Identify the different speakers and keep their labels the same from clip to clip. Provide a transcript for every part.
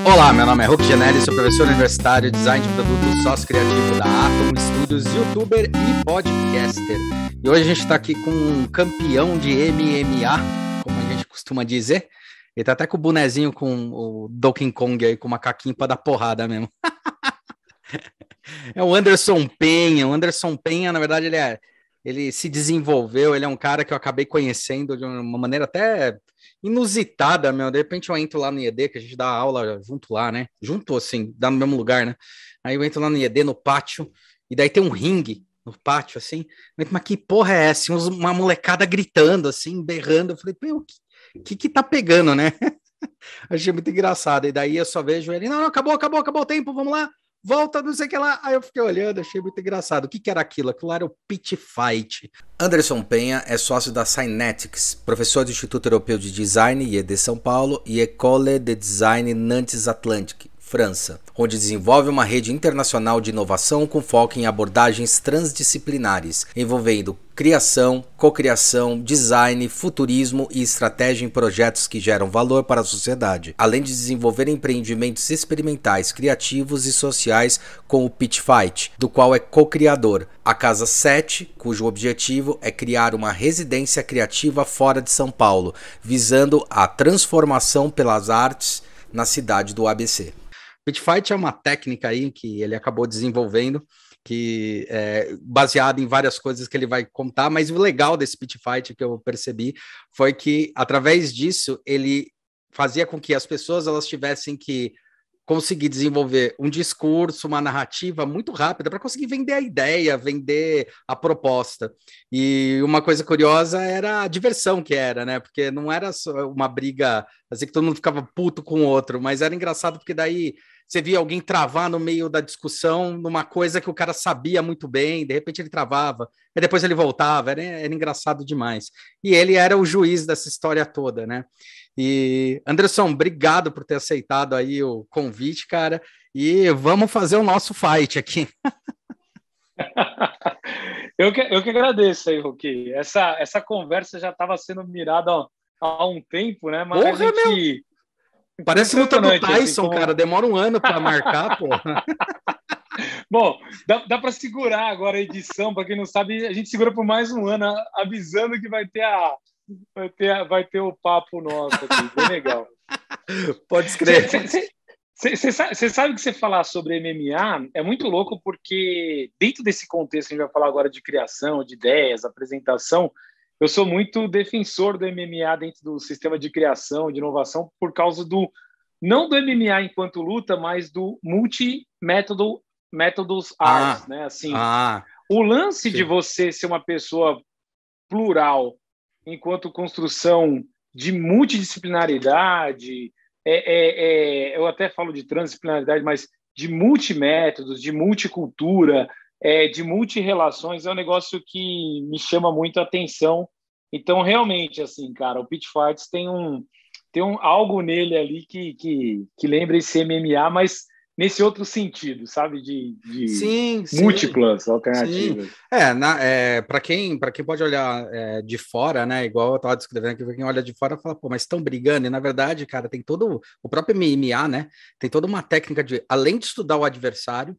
Speaker 1: Olá, meu nome é Hulk Genelli, sou professor universitário, design de produto, sócio criativo da Atom Studios, youtuber e podcaster. E hoje a gente está aqui com um campeão de MMA, como a gente costuma dizer. Ele tá até com o bonezinho com o Donkey Kong aí, com o macaquinho para dar porrada mesmo. É o Anderson Penha. O Anderson Penha, na verdade, ele se desenvolveu, ele é um cara que eu acabei conhecendo de uma maneira até inusitada, meu. De repente eu entro lá no IED, que a gente dá aula junto lá, né? Junto, assim, dá no mesmo lugar, né? Aí eu entro lá no IED, no pátio, e daí tem um ringue no pátio, assim. Mas que porra é essa? Uma molecada gritando, assim, berrando. Eu falei, meu, o que tá pegando, né? Achei muito engraçado. E daí eu só vejo ele, não, acabou o tempo, vamos lá. Volta, não sei o que lá. Aí eu fiquei olhando, achei muito engraçado. O que era aquilo? Aquilo era o Pitch Fight. Anderson Penha é sócio da Synetics, professor do Instituto Europeu de Design, IED São Paulo, e École de Design Nantes Atlantique, França, onde desenvolve uma rede internacional de inovação com foco em abordagens transdisciplinares, envolvendo criação, cocriação, design, futurismo e estratégia em projetos que geram valor para a sociedade, além de desenvolver empreendimentos experimentais, criativos e sociais com o Pitch Fight, do qual é co-criador, a Casa 7, cujo objetivo é criar uma residência criativa fora de São Paulo, visando a transformação pelas artes na cidade do ABC. Pitch Fight é uma técnica aí que ele acabou desenvolvendo, que é baseado em várias coisas que ele vai contar, mas o legal desse Pitch Fight que eu percebi foi que, através disso, ele fazia com que as pessoas elas tivessem que conseguir desenvolver um discurso, uma narrativa muito rápida para conseguir vender a ideia, vender a proposta. E uma coisa curiosa era a diversão que era, né? Porque não era só uma briga, assim que todo mundo ficava puto com o outro, mas era engraçado porque daí você via alguém travar no meio da discussão numa coisa que o cara sabia muito bem, de repente ele travava, e depois ele voltava, era engraçado demais. E ele era o juiz dessa história toda, né? E, Anderson, obrigado por ter aceitado aí o convite, cara, e vamos fazer o nosso fight aqui.
Speaker 2: Eu que agradeço aí, Roque. Essa conversa já estava sendo mirada há um tempo, né? Mas
Speaker 1: Porra,
Speaker 2: a gente...
Speaker 1: Parece luta do Tyson,
Speaker 2: assim, como...
Speaker 1: cara. Demora um ano para marcar, porra.
Speaker 2: Bom, dá para segurar agora a edição. Para quem não sabe, a gente segura por mais um ano, avisando que vai ter o papo nosso aqui. Bem legal.
Speaker 1: Pode escrever.
Speaker 2: Você sabe que você falar sobre MMA é muito louco, porque dentro desse contexto que a gente vai falar agora de criação, de ideias, apresentação, eu sou muito defensor do MMA dentro do sistema de criação, de inovação, por causa não do MMA enquanto luta, mas do métodos arts, né? Assim, o lance de você ser uma pessoa plural enquanto construção de multidisciplinaridade, eu até falo de transdisciplinaridade, mas de multimétodos, de multicultura, de multirelações, é um negócio que me chama muito a atenção. Então, realmente, assim, cara, o Pitch Fights tem algo nele ali que lembra esse MMA, mas nesse outro sentido, sabe? De
Speaker 1: sim,
Speaker 2: múltiplas alternativas.
Speaker 1: Sim. Para quem pode olhar de fora, né? Igual eu estava descrevendo aqui, quem olha de fora fala, pô, mas estão brigando, e na verdade, cara, tem todo o próprio MMA, né? Tem toda uma técnica de, além de estudar o adversário,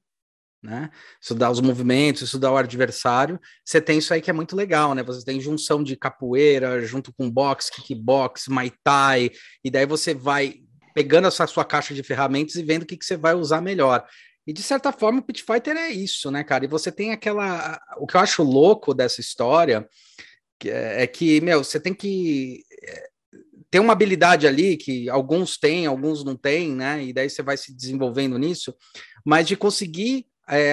Speaker 1: né? Estudar os movimentos, estudar o adversário, você tem isso aí que é muito legal, né? Você tem junção de capoeira junto com boxe, kickbox, muay thai, e daí você vai pegando essa sua caixa de ferramentas e vendo o que você vai usar melhor. E de certa forma o Pit Fighter é isso, né, cara? E você tem o que eu acho louco dessa história é que, meu, você tem que ter uma habilidade ali que alguns têm, alguns não têm, né? E daí você vai se desenvolvendo nisso, mas de conseguir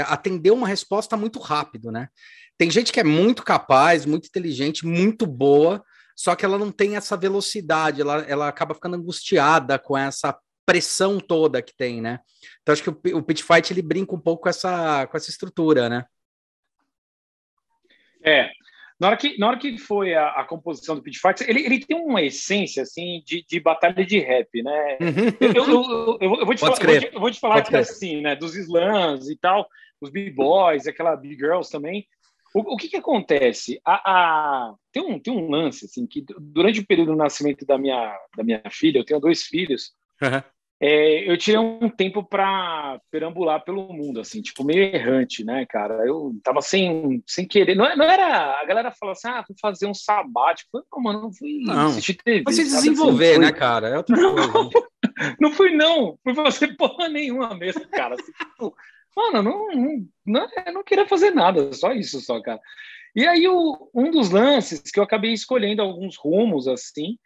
Speaker 1: atender uma resposta muito rápido, né? Tem gente que é muito capaz, muito inteligente, muito boa, só que ela não tem essa velocidade, ela acaba ficando angustiada com essa pressão toda que tem, né? Então acho que o Pit Fight ele brinca um pouco com essa estrutura, né?
Speaker 2: Na hora que foi a composição do Pitch Fight, ele tem uma essência assim de batalha de rap, né? Eu vou te falar que assim, né? Dos slams e tal, os b-boys, aquela b-girls também. O que acontece? Tem um lance assim que durante o período do nascimento da minha filha, eu tenho 2 filhos. Eu tirei um tempo para perambular pelo mundo, assim, tipo, meio errante, né, cara? Eu tava sem querer. Não era. A galera fala assim, fui fazer um sabático. Eu, não, mano, não fui
Speaker 1: Não.
Speaker 2: assistir TV.
Speaker 1: Pra se
Speaker 2: Sabe?
Speaker 1: desenvolver,
Speaker 2: Assim,
Speaker 1: né, cara? É outra
Speaker 2: não,
Speaker 1: coisa. Né?
Speaker 2: não fui, não. Fui fazer porra nenhuma mesmo, cara. Assim, tipo, mano, eu não queria fazer nada, só isso, só, cara. E aí, um dos lances que eu acabei escolhendo alguns rumos, assim.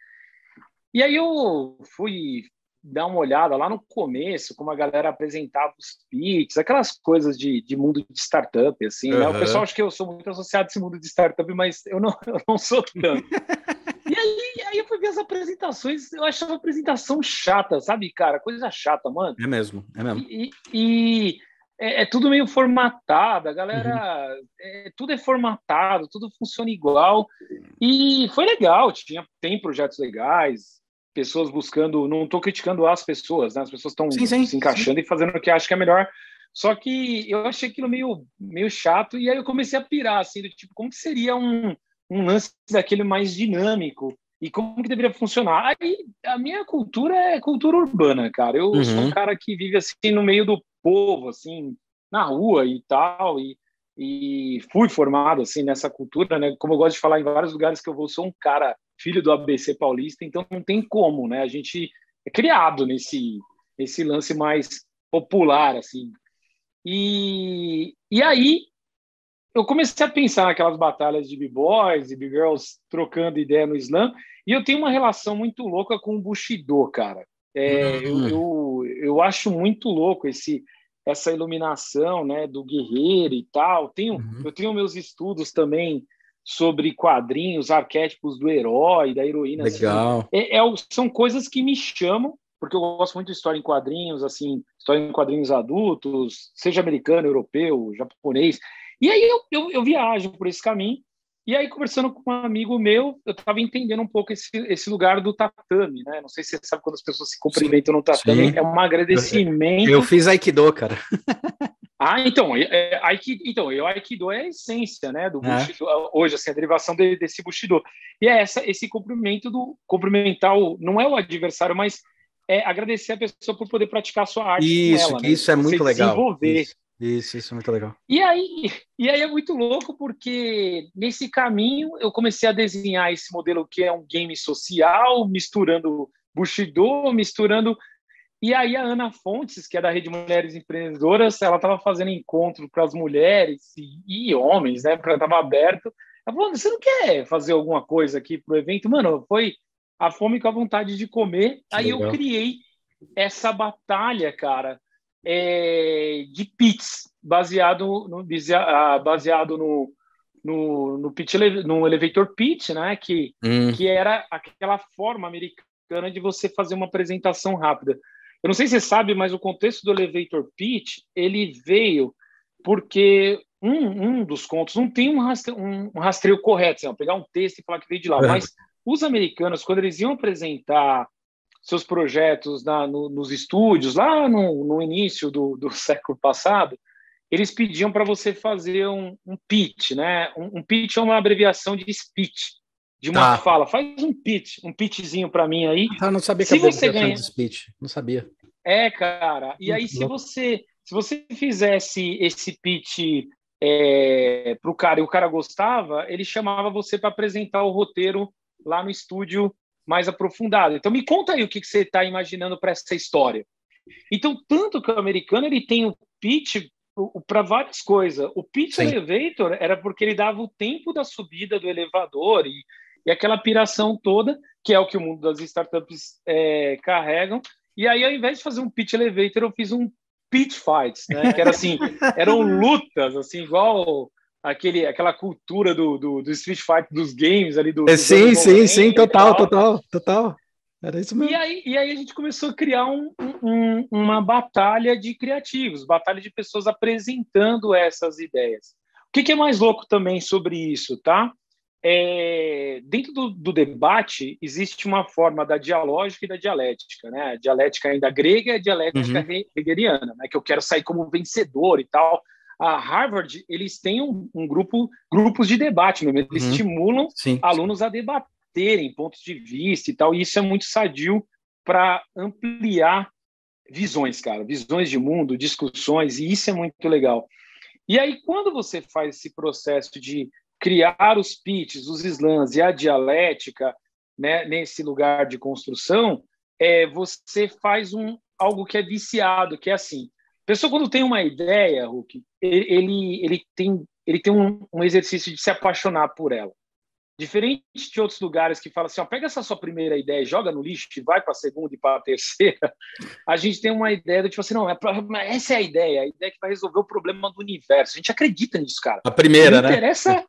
Speaker 2: E aí eu fui dar uma olhada lá no começo, como a galera apresentava os pitches, aquelas coisas de mundo de startup, assim, né? O pessoal acha que eu sou muito associado a esse mundo de startup, mas eu não sou tanto. E aí eu fui ver as apresentações, eu achava a apresentação chata, sabe, cara? Coisa chata, mano.
Speaker 1: É mesmo, é mesmo.
Speaker 2: É tudo meio formatado, a galera... tudo é formatado, tudo funciona igual. E foi legal, tem projetos legais, pessoas buscando... Não estou criticando as pessoas, né? As pessoas estão se encaixando e fazendo o que acham que é melhor. Só que eu achei aquilo meio chato, e aí eu comecei a pirar, assim, do tipo, como que seria um lance daquele mais dinâmico? E como que deveria funcionar? Aí, a minha cultura é cultura urbana, cara. Eu sou um cara que vive, assim, no meio do povo, assim, na rua e tal, e fui formado, assim, nessa cultura, né? Como eu gosto de falar em vários lugares que eu vou, sou um cara filho do ABC paulista, então não tem como, né? A gente é criado nesse lance mais popular, assim. E aí eu comecei a pensar naquelas batalhas de B-Boys e B-Girls trocando ideia no slam, e eu tenho uma relação muito louca com o Bushido, cara. Eu acho muito louco essa iluminação, né, do guerreiro e tal. Eu tenho meus estudos também sobre quadrinhos, arquétipos do herói, da heroína.
Speaker 1: Legal.
Speaker 2: Assim, são coisas que me chamam, porque eu gosto muito de história em quadrinhos, assim, história em quadrinhos adultos, seja americano, europeu, japonês. E aí eu viajo por esse caminho. E aí, conversando com um amigo meu, eu estava entendendo um pouco esse lugar do tatame, né? Não sei se você sabe quando as pessoas se cumprimentam no tatame, é um agradecimento.
Speaker 1: Eu fiz Aikido, cara.
Speaker 2: Então, Aikido é a essência, né, do Bushido, hoje, assim, a derivação desse Bushido. E é esse cumprimentar, não é o adversário, mas é agradecer a pessoa por poder praticar a sua arte com ela, né?
Speaker 1: Isso é muito legal.
Speaker 2: Desenvolver.
Speaker 1: Isso é muito legal.
Speaker 2: E aí é muito louco, porque nesse caminho eu comecei a desenhar esse modelo que é um game social, misturando Bushido, E aí a Ana Fontes, que é da Rede Mulheres Empreendedoras, ela estava fazendo encontro para as mulheres e homens, né? Estava aberto. Ela falou, você não quer fazer alguma coisa aqui para o evento? Mano, foi a fome com a vontade de comer. Aí eu criei essa batalha, cara, de pits, baseado no elevator pitch, né? Que era aquela forma americana de você fazer uma apresentação rápida. Eu não sei se você sabe, mas o contexto do elevator pitch, ele veio porque um dos contos não tem um rastreio correto, assim, pegar um texto e falar que veio de lá, mas os americanos, quando eles iam apresentar seus projetos nos estúdios, lá no início do século passado, eles pediam para você fazer um pitch, né? Um pitch é uma abreviação de speech, de uma fala. Faz um pitchzinho para mim aí.
Speaker 1: Eu não sabia que você ganha de speech, não sabia.
Speaker 2: Cara. E aí, se você fizesse esse pitch para o cara e o cara gostava, ele chamava você para apresentar o roteiro lá no estúdio mais aprofundado. Então, me conta aí o que você está imaginando para essa história. Então, tanto que o americano ele tem o pitch para várias coisas. O pitch elevator era porque ele dava o tempo da subida do elevador e aquela piração toda, que é o que o mundo das startups carregam. E aí, ao invés de fazer um pitch elevator, eu fiz um pitch fights, né? Que era assim, eram lutas, assim, igual aquela cultura do Street Fighter dos games ali do
Speaker 1: sim, total. Era isso mesmo.
Speaker 2: E aí a gente começou a criar uma batalha de criativos, batalha de pessoas apresentando essas ideias. O que é mais louco também sobre isso, tá? Dentro do debate, existe uma forma da dialógica e da dialética, né? A dialética ainda grega e a dialética hegeliana, né? Que eu quero sair como vencedor e tal. A Harvard, eles têm grupos de debate mesmo, eles estimulam alunos a debaterem pontos de vista e tal, e isso é muito sadio para ampliar visões, cara, visões de mundo, discussões, e isso é muito legal. E aí, quando você faz esse processo de criar os pitches, os slams e a dialética, né, nesse lugar de construção, você faz algo que é viciado, que é assim, a pessoa quando tem uma ideia, Hulk, ele tem um exercício de se apaixonar por ela. Diferente de outros lugares que falam assim, ó, pega essa sua primeira ideia e joga no lixo e vai para a segunda e para a terceira, a gente tem uma ideia do tipo assim, não, essa é a ideia que vai resolver o problema do universo. A gente acredita nisso, cara.
Speaker 1: A primeira,
Speaker 2: não interessa,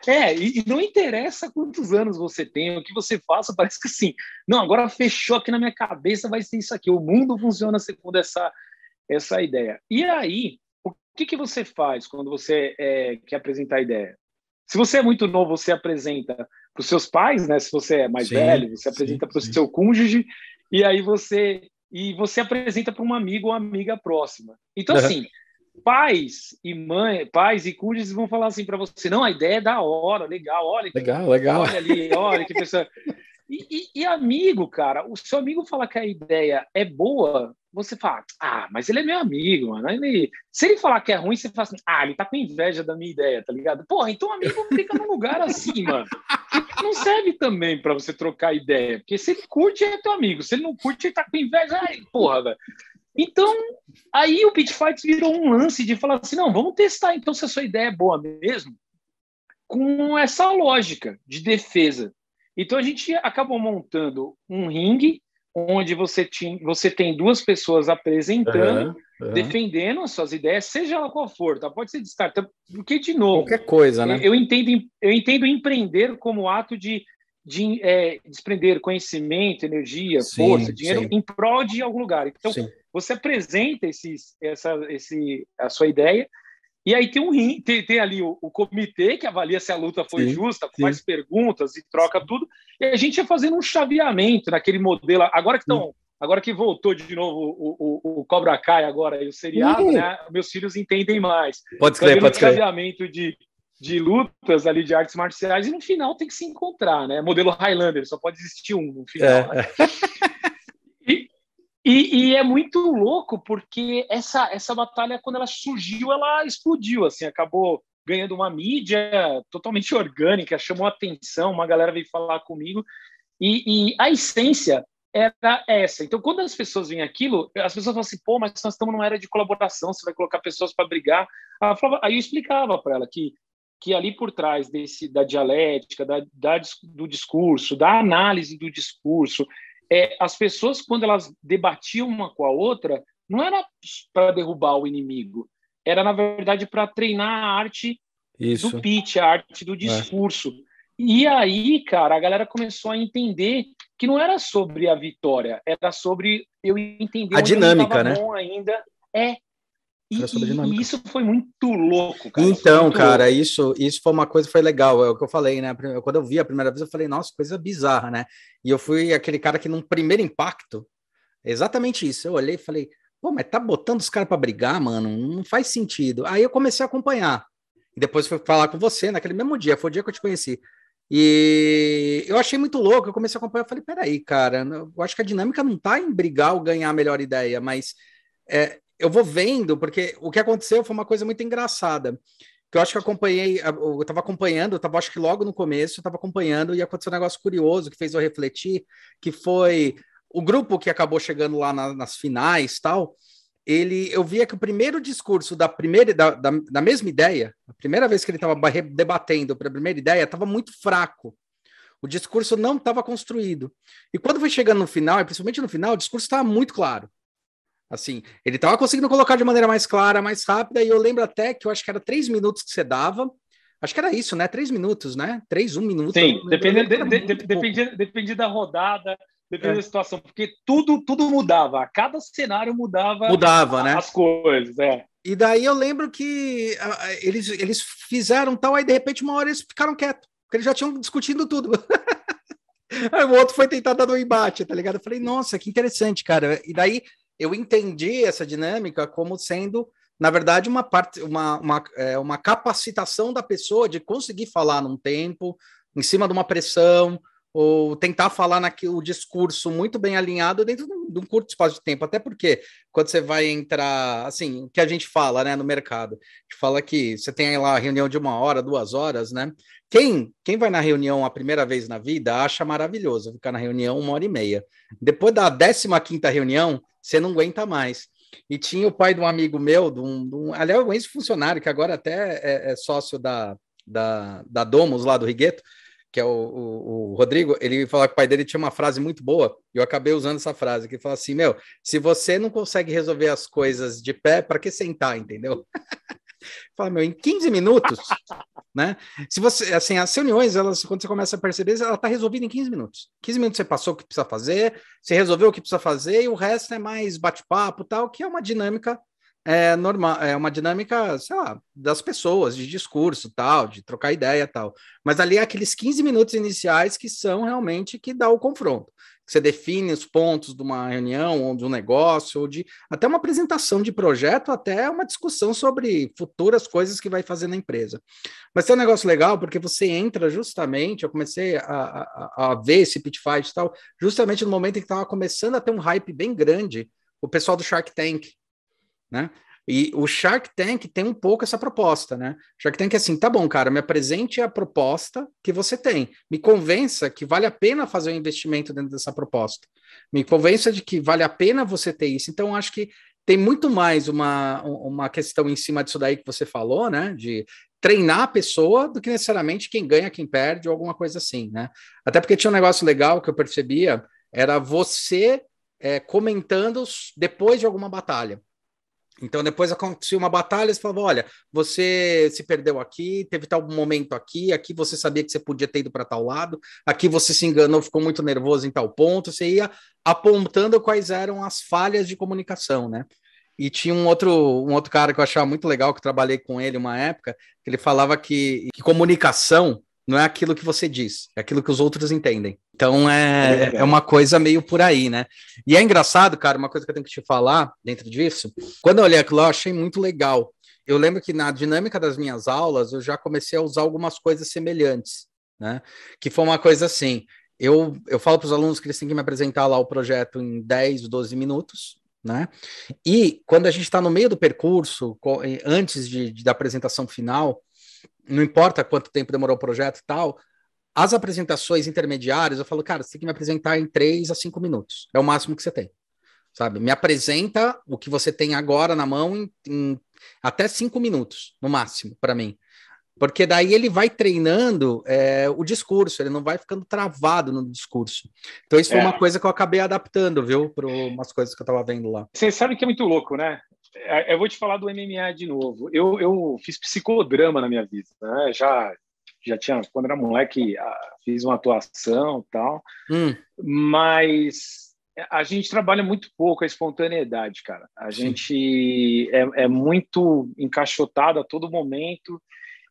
Speaker 2: né? E não interessa quantos anos você tem, o que você faça, parece que assim, não, agora fechou aqui na minha cabeça, vai ser isso aqui, o mundo funciona segundo essa ideia. E aí, o que você faz quando você quer apresentar a ideia? Se você é muito novo, você apresenta para os seus pais, né? Se você é mais velho, você apresenta para o seu cônjuge, e aí você apresenta para um amigo ou amiga próxima. Então, assim, pais e cônjuges vão falar assim para você, não, a ideia é da hora, legal, olha ali, olha que pessoa... E amigo, cara, o seu amigo fala que a ideia é boa, você fala, mas ele é meu amigo, mano. Se ele falar que é ruim, você fala assim, ele tá com inveja da minha ideia, tá ligado? Porra, então amigo fica num lugar assim, mano. Que não serve também para você trocar ideia, porque se ele curte, é teu amigo. Se ele não curte, ele tá com inveja, porra, velho. Então, aí o Pitch Fights virou um lance de falar assim, não, vamos testar então se a sua ideia é boa mesmo, com essa lógica de defesa. Então, a gente acabou montando um ringue onde você tem duas pessoas apresentando, defendendo as suas ideias, seja ela qual for, tá? Pode ser de startup, porque, de novo...
Speaker 1: Qualquer coisa, né?
Speaker 2: Eu entendo empreender como ato de desprender conhecimento, energia, força, dinheiro em prol de algum lugar. Então, você apresenta a sua ideia, e aí tem ali o comitê que avalia se a luta foi justa, faz perguntas e troca tudo. E a gente ia fazendo um chaveamento naquele modelo. Agora que voltou de novo o Cobra Kai agora e o seriado, né? Meus filhos entendem mais.
Speaker 1: Pode crer.
Speaker 2: Chaveamento de lutas ali de artes marciais e no final tem que se encontrar, né? Modelo Highlander, só pode existir um no final. Né? E é muito louco porque essa batalha, quando ela surgiu, ela explodiu, assim, acabou ganhando uma mídia totalmente orgânica, chamou atenção, uma galera veio falar comigo, e a essência era essa. Então, quando as pessoas veem aquilo, as pessoas falam assim, mas nós estamos numa era de colaboração, você vai colocar pessoas para brigar. Aí eu explicava para ela que ali por trás da dialética, do discurso, da análise do discurso, as pessoas, quando elas debatiam uma com a outra, não era para derrubar o inimigo, era, na verdade, para treinar a arte do pitch, a arte do discurso. E aí, cara, a galera começou a entender que não era sobre a vitória, era sobre eu entender
Speaker 1: a dinâmica, né?
Speaker 2: Bom ainda. E isso foi muito louco, cara.
Speaker 1: Então, cara, isso foi uma coisa que foi legal. É o que eu falei, né? Quando eu vi a primeira vez, eu falei, nossa, coisa bizarra, né? E eu fui aquele cara que, num primeiro impacto, exatamente isso. Eu olhei e falei, mas tá botando os caras pra brigar, mano? Não faz sentido. Aí eu comecei a acompanhar. E depois fui falar com você naquele mesmo dia, foi o dia que eu te conheci. E eu achei muito louco. Eu comecei a acompanhar, eu falei, peraí, cara, eu acho que a dinâmica não tá em brigar ou ganhar a melhor ideia, mas eu vou vendo, porque o que aconteceu foi uma coisa muito engraçada, que eu acho que eu estava acompanhando, acho que logo no começo, eu estava acompanhando e aconteceu um negócio curioso que fez eu refletir, que foi o grupo que acabou chegando lá nas finais e tal, eu via que o primeiro discurso da mesma ideia, a primeira vez que ele estava debatendo para a primeira ideia, estava muito fraco. O discurso não estava construído. E quando foi chegando no final, e principalmente no final, o discurso estava muito claro. Assim, ele estava conseguindo colocar de maneira mais clara, mais rápida, e eu lembro até que eu acho que era 3 minutos que você dava. Acho que era isso, né? 3 minutos, né? 1 minuto.
Speaker 2: Sim, dependia da rodada, dependia da situação, porque tudo mudava, cada cenário mudava
Speaker 1: né?
Speaker 2: As coisas,
Speaker 1: E daí eu lembro que eles fizeram tal, aí de repente uma hora eles ficaram quietos, porque eles já tinham discutindo tudo. Aí o outro foi tentar dar um embate, tá ligado? Eu falei, nossa, que interessante, cara. E daí eu entendi essa dinâmica como sendo, na verdade, uma capacitação da pessoa de conseguir falar num tempo, em cima de uma pressão, ou tentar falar o discurso muito bem alinhado dentro de um curto espaço de tempo. Até porque quando você vai entrar, assim, o que a gente fala, né, no mercado, a gente fala que você tem lá a reunião de 1 hora, 2 horas, né? Quem vai na reunião a primeira vez na vida acha maravilhoso ficar na reunião 1 hora e meia. Depois da 15ª reunião, você não aguenta mais. E tinha o pai de um amigo meu, aliás, um ex-funcionário, que agora até é sócio da Domus, lá do Rigueto, que é o Rodrigo. Ele falou que o pai dele tinha uma frase muito boa, e eu acabei usando essa frase, que ele fala assim, se você não consegue resolver as coisas de pé, para que sentar, entendeu? Fala, em 15 minutos, né? Se você, assim, as reuniões, quando você começa a perceber, ela está resolvida em 15 minutos. 15 minutos você passou o que precisa fazer, você resolveu o que precisa fazer, e o resto é mais bate-papo, tal, que é uma dinâmica normal, é uma dinâmica, sei lá, das pessoas, de discurso, tal, de trocar ideia, tal. Mas ali é aqueles 15 minutos iniciais que são realmente que dá o confronto. Você define os pontos de uma reunião, ou de um negócio, ou de até uma apresentação de projeto, até uma discussão sobre futuras coisas que vai fazer na empresa. Mas tem um negócio legal, porque você entra justamente, eu comecei a ver esse pitch fight e tal, justamente no momento em que estava começando a ter um hype bem grande, o pessoal do Shark Tank, né? E o Shark Tank tem um pouco essa proposta, né? Shark Tank é assim, tá bom, cara, me apresente a proposta que você tem. Me convença que vale a pena fazer um investimento dentro dessa proposta. Me convença de que vale a pena você ter isso. Então, acho que tem muito mais uma questão em cima disso daí que você falou, né? De treinar a pessoa do que necessariamente quem ganha, quem perde, ou alguma coisa assim, né? Até porque tinha um negócio legal que eu percebia, era você comentando depois de alguma batalha. Então, depois acontecia uma batalha, você falava, olha, você se perdeu aqui, teve tal momento aqui você sabia que você podia ter ido para tal lado, aqui você se enganou, ficou muito nervoso em tal ponto, você ia apontando quais eram as falhas de comunicação, né? E tinha um outro cara que eu achava muito legal, que eu trabalhei com ele uma época, que ele falava que comunicação não é aquilo que você diz, é aquilo que os outros entendem. Então é uma coisa meio por aí, né? E é engraçado, cara, uma coisa que eu tenho que te falar dentro disso, quando eu olhei aquilo, eu achei muito legal. Eu lembro que na dinâmica das minhas aulas, eu já comecei a usar algumas coisas semelhantes, né? Que foi uma coisa assim, eu falo para os alunos que eles têm que me apresentar lá o projeto em 10, 12 minutos, né? E quando a gente está no meio do percurso, antes da apresentação final, não importa quanto tempo demorou o projeto e tal, as apresentações intermediárias, eu falo, cara, você tem que me apresentar em 3 a 5 minutos. É o máximo que você tem, sabe? Me apresenta o que você tem agora na mão em até 5 minutos, no máximo, para mim. Porque daí ele vai treinando o discurso, ele não vai ficando travado no discurso. Então isso foi uma coisa que eu acabei adaptando, viu? Para umas coisas que eu estava vendo lá.
Speaker 2: Você sabe que é muito louco, né? Eu vou te falar do MMA de novo. Eu fiz psicodrama na minha vida, né? Já tinha, quando era moleque, fiz uma atuação e tal, mas a gente trabalha muito pouco a espontaneidade, cara. A gente é muito encaixotado a todo momento,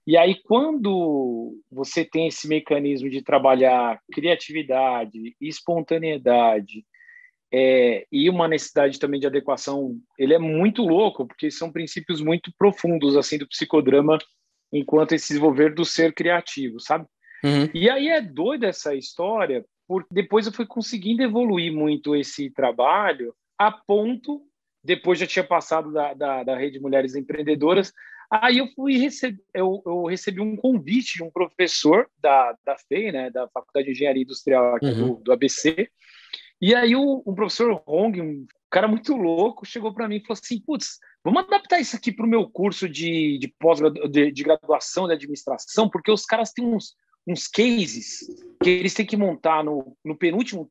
Speaker 2: e aí quando você tem esse mecanismo de trabalhar criatividade, espontaneidade, e uma necessidade também de adequação, ele é muito louco, porque são princípios muito profundos assim do psicodrama, enquanto esse desenvolver do ser criativo, sabe?
Speaker 1: Uhum.
Speaker 2: E aí é doida essa história, porque depois eu fui conseguindo evoluir muito esse trabalho, a ponto, depois já tinha passado da Rede Mulheres Empreendedoras, aí eu recebi um convite de um professor da FEI, né, da Faculdade de Engenharia Industrial aqui do ABC. E aí o professor Hong, um cara muito louco, chegou para mim e falou assim, putz, vamos adaptar isso aqui para o meu curso de graduação de administração, porque os caras têm uns cases que eles têm que montar no penúltimo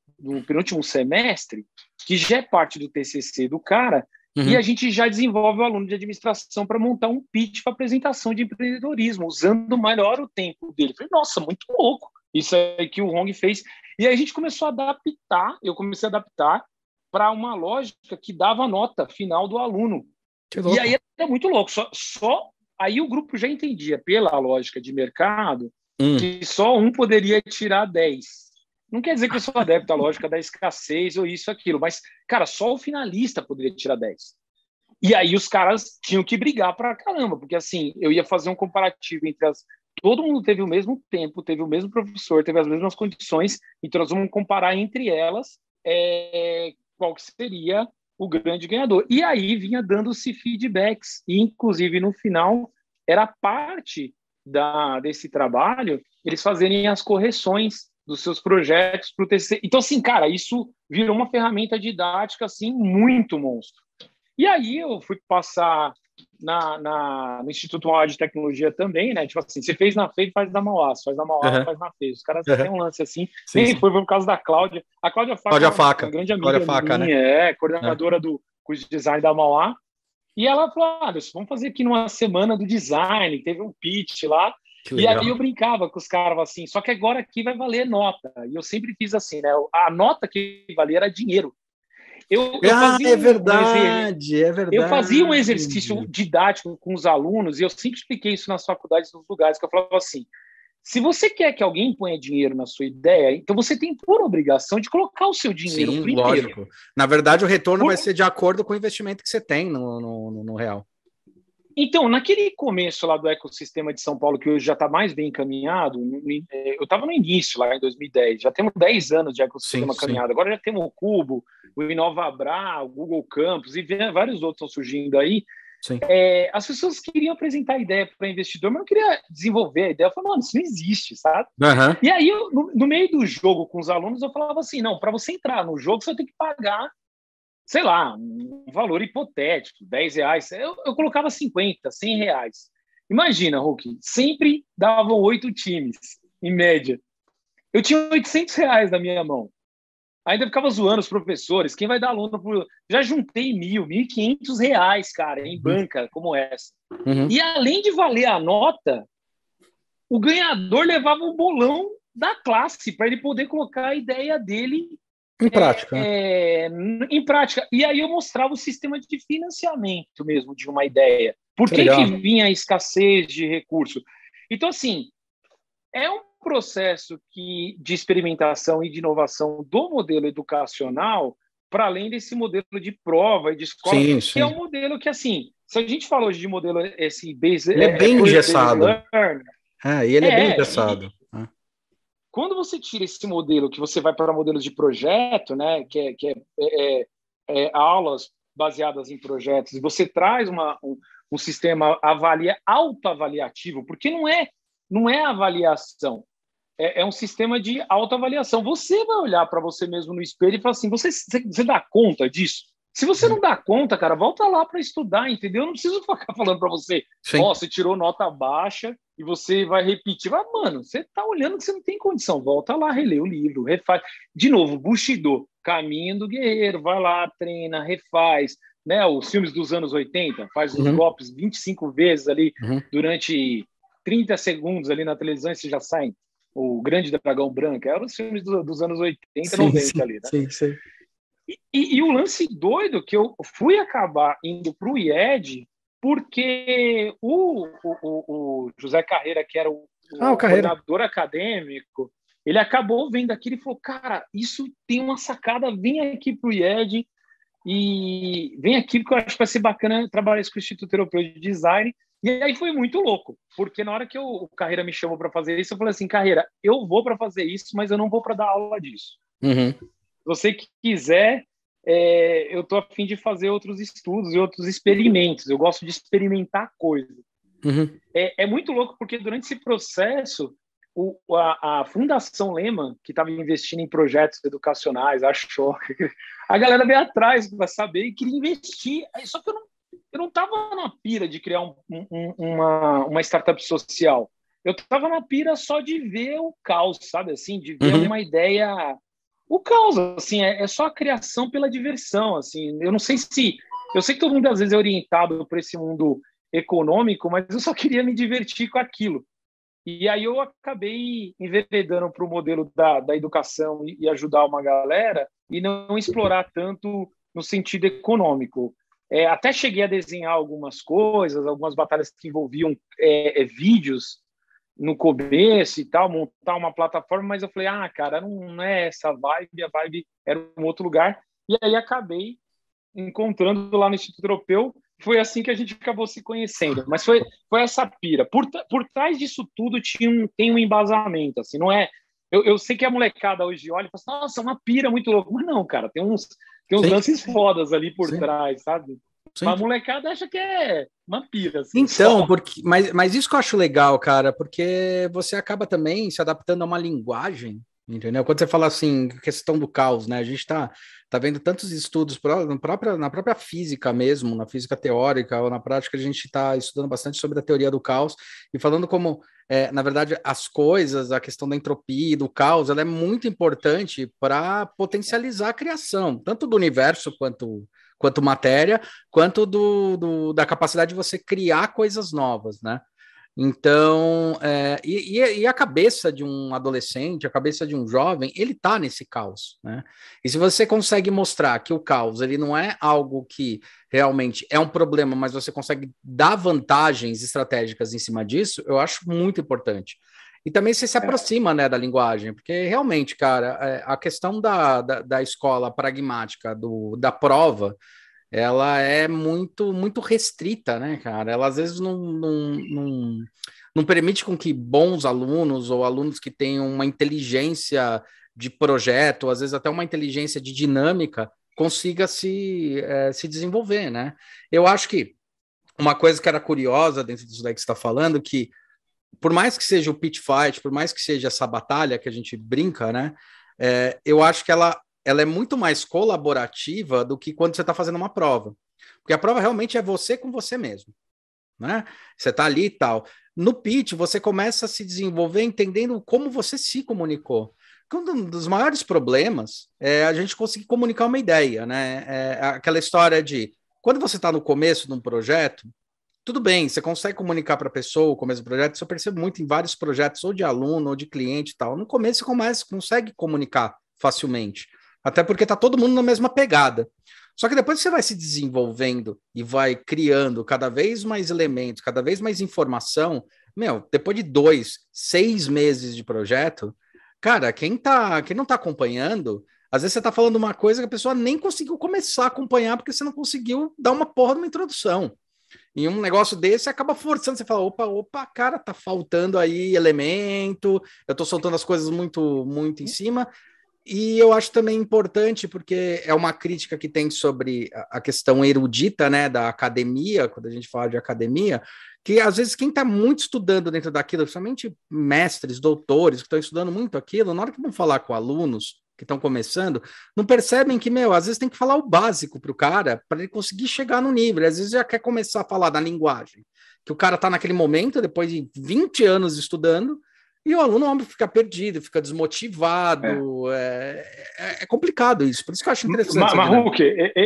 Speaker 2: semestre, que já é parte do TCC do cara, e a gente já desenvolve o aluno de administração para montar um pitch para apresentação de empreendedorismo, usando melhor o tempo dele. Eu falei, nossa, muito louco isso aí que o Hong fez. E aí a gente começou a adaptar, eu comecei a adaptar para uma lógica que dava nota final do aluno. E aí era muito louco. Só aí o grupo já entendia, pela lógica de mercado, que só um poderia tirar 10. Não quer dizer que eu sou adepto à lógica da escassez ou isso, aquilo, mas, cara, só o finalista poderia tirar 10. E aí os caras tinham que brigar pra caramba, porque assim, eu ia fazer um comparativo entre as todo mundo teve o mesmo tempo, teve o mesmo professor, teve as mesmas condições, então nós vamos comparar entre elas qual que seria o grande ganhador. E aí vinha dando-se feedbacks, e inclusive no final era parte desse trabalho eles fazerem as correções dos seus projetos para o TCC. Então, assim, cara, isso virou uma ferramenta didática, assim, muito monstro. E aí eu fui passar no Instituto Mauá de Tecnologia também, né? Tipo assim, você fez na FEI, faz na Mauá. Você faz na Mauá, faz na FEI. Os caras têm um lance assim.
Speaker 1: Sim,
Speaker 2: nem foi por causa da Cláudia. A Cláudia Faca é uma grande amiga
Speaker 1: Faca,
Speaker 2: minha, né? Coordenadora do curso de design da Mauá. E ela falou, vamos fazer aqui numa semana do design. Teve um pitch lá. E aí eu brincava com os caras assim, só que agora aqui vai valer nota. E eu sempre fiz assim, né? A nota que valia era dinheiro. Eu fazia
Speaker 1: é verdade.
Speaker 2: Eu fazia um exercício didático com os alunos, e eu sempre expliquei isso nas faculdades, nos lugares, que eu falava assim, se você quer que alguém ponha dinheiro na sua ideia, então você tem por obrigação de colocar o seu dinheiro primeiro.
Speaker 1: Lógico. Na verdade, o retorno vai ser de acordo com o investimento que você tem no real.
Speaker 2: Então, naquele começo lá do ecossistema de São Paulo, que hoje já está mais bem encaminhado, eu estava no início, lá em 2010, já temos 10 anos de ecossistema caminhado, agora já temos o Cubo, o InovaBra, o Google Campus, e vários outros estão surgindo aí. As pessoas queriam apresentar a ideia para investidor, mas não queria desenvolver a ideia. Eu falava, mano, isso não existe, sabe? E aí, no meio do jogo com os alunos, eu falava assim, não, para você entrar no jogo, você tem que pagar, sei lá, um valor hipotético, R$10. Eu colocava 50, R$100. Imagina, Hulk, sempre davam 8 times, em média. Eu tinha R$800 na minha mão. Ainda ficava zoando os professores, quem vai dar aluno por... Já juntei R$1.500, cara, em banca como essa. E além de valer a nota, o ganhador levava o bolão da classe para ele poder colocar a ideia dele
Speaker 1: em prática.
Speaker 2: Em prática. E aí eu mostrava o sistema de financiamento mesmo de uma ideia. Por que vinha a escassez de recurso? Então, assim, é um processo de experimentação e de inovação do modelo educacional para além desse modelo de prova e de escola, que é um modelo que, assim, se a gente fala hoje de modelo esse base...
Speaker 1: Ele é bem engessado. E ele é bem engessado.
Speaker 2: Quando você tira esse modelo, que você vai para modelos de projeto, né, que é aulas baseadas em projetos, e você traz um sistema autoavaliativo, porque não é avaliação, é um sistema de autoavaliação. Você vai olhar para você mesmo no espelho e falar assim, você dá conta disso? Se você não dá conta, cara, volta lá para estudar, entendeu? Eu não preciso ficar falando para você, você tirou nota baixa e você vai repetir. Mas, mano, você está olhando que você não tem condição. Volta lá, relê o livro, refaz. De novo, Bushido, Caminho do Guerreiro, vai lá, treina, refaz. Né? Os filmes dos anos 80, faz os golpes 25 vezes ali durante 30 segundos ali na televisão e você já sai. O Grande Dragão Branco, eram os filmes dos anos 80, 90 ali, né?
Speaker 1: Sim.
Speaker 2: E o lance doido que eu fui acabar indo para o IED porque o José Carreira, que era o coordenador acadêmico, ele acabou vendo aquilo e falou, cara, isso tem uma sacada, vem aqui para o IED e vem aqui porque eu acho que vai ser bacana trabalhar isso com o Instituto Europeu de Design. E aí foi muito louco, porque na hora que o Carreira me chamou para fazer isso, eu falei assim, Carreira, eu vou para fazer isso, mas eu não vou para dar aula disso. Se você quiser, eu estou a fim de fazer outros estudos e outros experimentos. Eu gosto de experimentar coisas. É muito louco, porque durante esse processo, a Fundação Lehman, que estava investindo em projetos educacionais, a galera veio atrás para saber e queria investir. Só que eu não estava na pira de criar uma startup social. Eu estava na pira só de ver o caos, sabe? Assim, de ver uma ideia... O caos, assim, é só a criação pela diversão, assim. Eu não sei se... Eu sei que todo mundo, às vezes, é orientado por esse mundo econômico, mas eu só queria me divertir com aquilo. E aí eu acabei enveredando para o modelo da educação e ajudar uma galera e não explorar tanto no sentido econômico. Até cheguei a desenhar algumas coisas, algumas batalhas que envolviam vídeos no começo e tal, montar uma plataforma, mas eu falei, cara, não é essa vibe, a vibe era um outro lugar. E aí acabei encontrando lá no Instituto Europeu foi assim que a gente acabou se conhecendo. Mas foi essa pira. Por trás disso tudo tem um embasamento. Assim, não é. Eu sei que a molecada hoje olha e fala assim, nossa, é uma pira muito louca. Mas não, cara, tem uns lances fodas ali por trás, sabe? Sim. Mas a molecada acha que é uma pira. Assim,
Speaker 1: então, mas isso que eu acho legal, cara, porque você acaba também se adaptando a uma linguagem, entendeu? Quando você fala assim, questão do caos, né? A gente tá vendo tantos estudos na própria física mesmo, na física teórica ou na prática, a gente está estudando bastante sobre a teoria do caos e falando como, na verdade, as coisas, a questão da entropia, do caos, ela é muito importante para potencializar a criação, tanto do universo quanto matéria, quanto da capacidade de você criar coisas novas, né? Então, e a cabeça de um adolescente, a cabeça de um jovem, ele tá nesse caos, né? E se você consegue mostrar que o caos, ele não é algo que realmente é um problema, mas você consegue dar vantagens estratégicas em cima disso, eu acho muito importante. E também você se aproxima, né, da linguagem, porque realmente, cara, a questão da escola pragmática, da prova, ela é muito, muito restrita, né, cara? Ela às vezes não permite com que bons alunos ou alunos que tenham uma inteligência de projeto, às vezes até uma inteligência de dinâmica, consiga se desenvolver, né? Eu acho que uma coisa que era curiosa dentro disso daí que você está falando, que por mais que seja o pitch fight, por mais que seja essa batalha que a gente brinca, né? Eu acho que ela é muito mais colaborativa do que quando você está fazendo uma prova. Porque a prova realmente é você com você mesmo, né? Você está ali e tal. No pitch, você começa a se desenvolver entendendo como você se comunicou. Um dos maiores problemas é a gente conseguir comunicar uma ideia, né? Aquela história de quando você está no começo de um projeto, tudo bem, você consegue comunicar para a pessoa o começo do projeto, isso eu percebo muito em vários projetos, ou de aluno, ou de cliente e tal. No começo você consegue comunicar facilmente, até porque está todo mundo na mesma pegada. Só que depois você vai se desenvolvendo e vai criando cada vez mais elementos, cada vez mais informação, depois de 2, 6 meses de projeto, cara, quem não está acompanhando, às vezes você está falando uma coisa que a pessoa nem conseguiu começar a acompanhar porque você não conseguiu dar uma porra de uma introdução. E um negócio desse acaba forçando, você fala, opa, cara, tá faltando aí elemento, eu tô soltando as coisas muito, muito em cima. E eu acho também importante, porque é uma crítica que tem sobre a questão erudita, né, da academia, quando a gente fala de academia, que às vezes quem está muito estudando dentro daquilo, principalmente mestres, doutores, que estão estudando muito aquilo, na hora que vão falar com alunos que estão começando, não percebem que, às vezes tem que falar o básico para o cara, para ele conseguir chegar no nível. Às vezes já quer começar a falar da linguagem, que o cara está naquele momento, depois de 20 anos estudando, e o aluno fica perdido, fica desmotivado. É complicado isso, por isso que eu acho interessante.
Speaker 2: Marruque,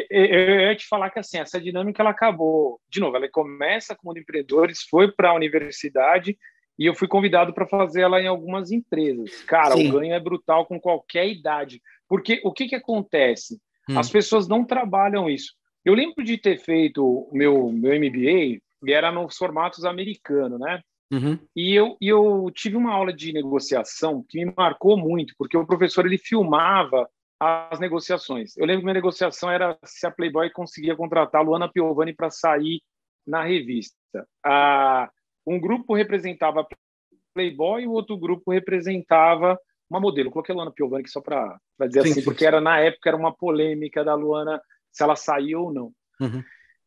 Speaker 2: eu ia te falar que assim, essa dinâmica ela acabou. De novo, ela começa como empreendedores, foi para a universidade e eu fui convidado para fazer ela em algumas empresas. Cara, Sim. O ganho é brutal com qualquer idade. Porque o que acontece? As pessoas não trabalham isso. Eu lembro de ter feito o meu MBA, e era nos formatos americanos, né?
Speaker 1: Uhum.
Speaker 2: E eu tive uma aula de negociação que me marcou muito, porque o professor ele filmava as negociações. Eu lembro que minha negociação era se a Playboy conseguia contratar a Luana Piovani para sair na revista. Um grupo representava a Playboy e o outro grupo representava uma modelo. Eu coloquei a Luana Piovani só para dizer sim, assim, porque na época era uma polêmica da Luana se ela saía ou não.
Speaker 1: Uhum.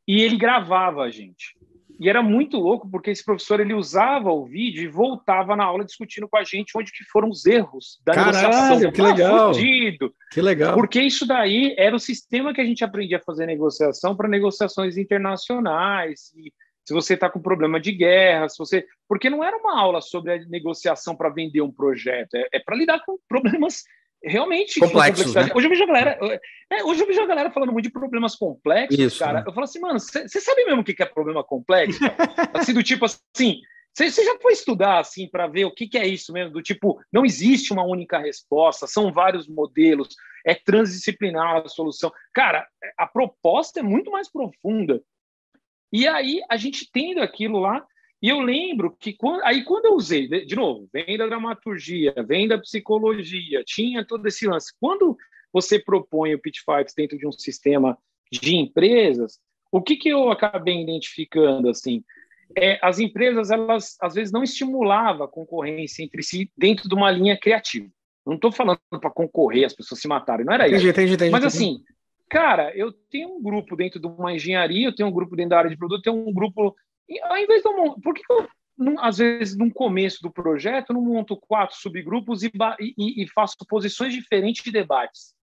Speaker 2: E ele gravava a gente. E era muito louco, porque esse professor ele usava o vídeo e voltava na aula discutindo com a gente onde que foram os erros da negociação.
Speaker 1: Que legal!
Speaker 2: Fudido.
Speaker 1: Que legal!
Speaker 2: Porque isso daí era o sistema que a gente aprendia a fazer negociação para negociações internacionais. E se você está com problema de guerra, porque não era uma aula sobre a negociação para vender um projeto, é para lidar com problemas realmente
Speaker 1: complexos, né?
Speaker 2: Hoje eu vejo a galera falando muito de problemas complexos, isso, cara. Né? Eu falo assim, mano, você sabe mesmo o que é problema complexo? Assim, do tipo assim, você já foi estudar assim para ver o que é isso mesmo? Do tipo, não existe uma única resposta, são vários modelos, é transdisciplinar a solução. Cara, a proposta é muito mais profunda. E aí a gente tendo aquilo lá. E eu lembro que quando eu usei, de novo, vem da dramaturgia, vem da psicologia, tinha todo esse lance. Quando você propõe o pitch fights dentro de um sistema de empresas, o que eu acabei identificando, assim, as empresas, elas, às vezes, não estimulavam a concorrência entre si dentro de uma linha criativa. Não estou falando para concorrer, as pessoas se matarem, não era isso.
Speaker 1: Entendi.
Speaker 2: Mas, assim, cara, eu tenho um grupo dentro de uma engenharia, eu tenho um grupo dentro da área de produto, eu tenho um grupo... Ao invés de por que eu, às vezes, no começo do projeto, não monto 4 subgrupos e faço posições diferentes de debates?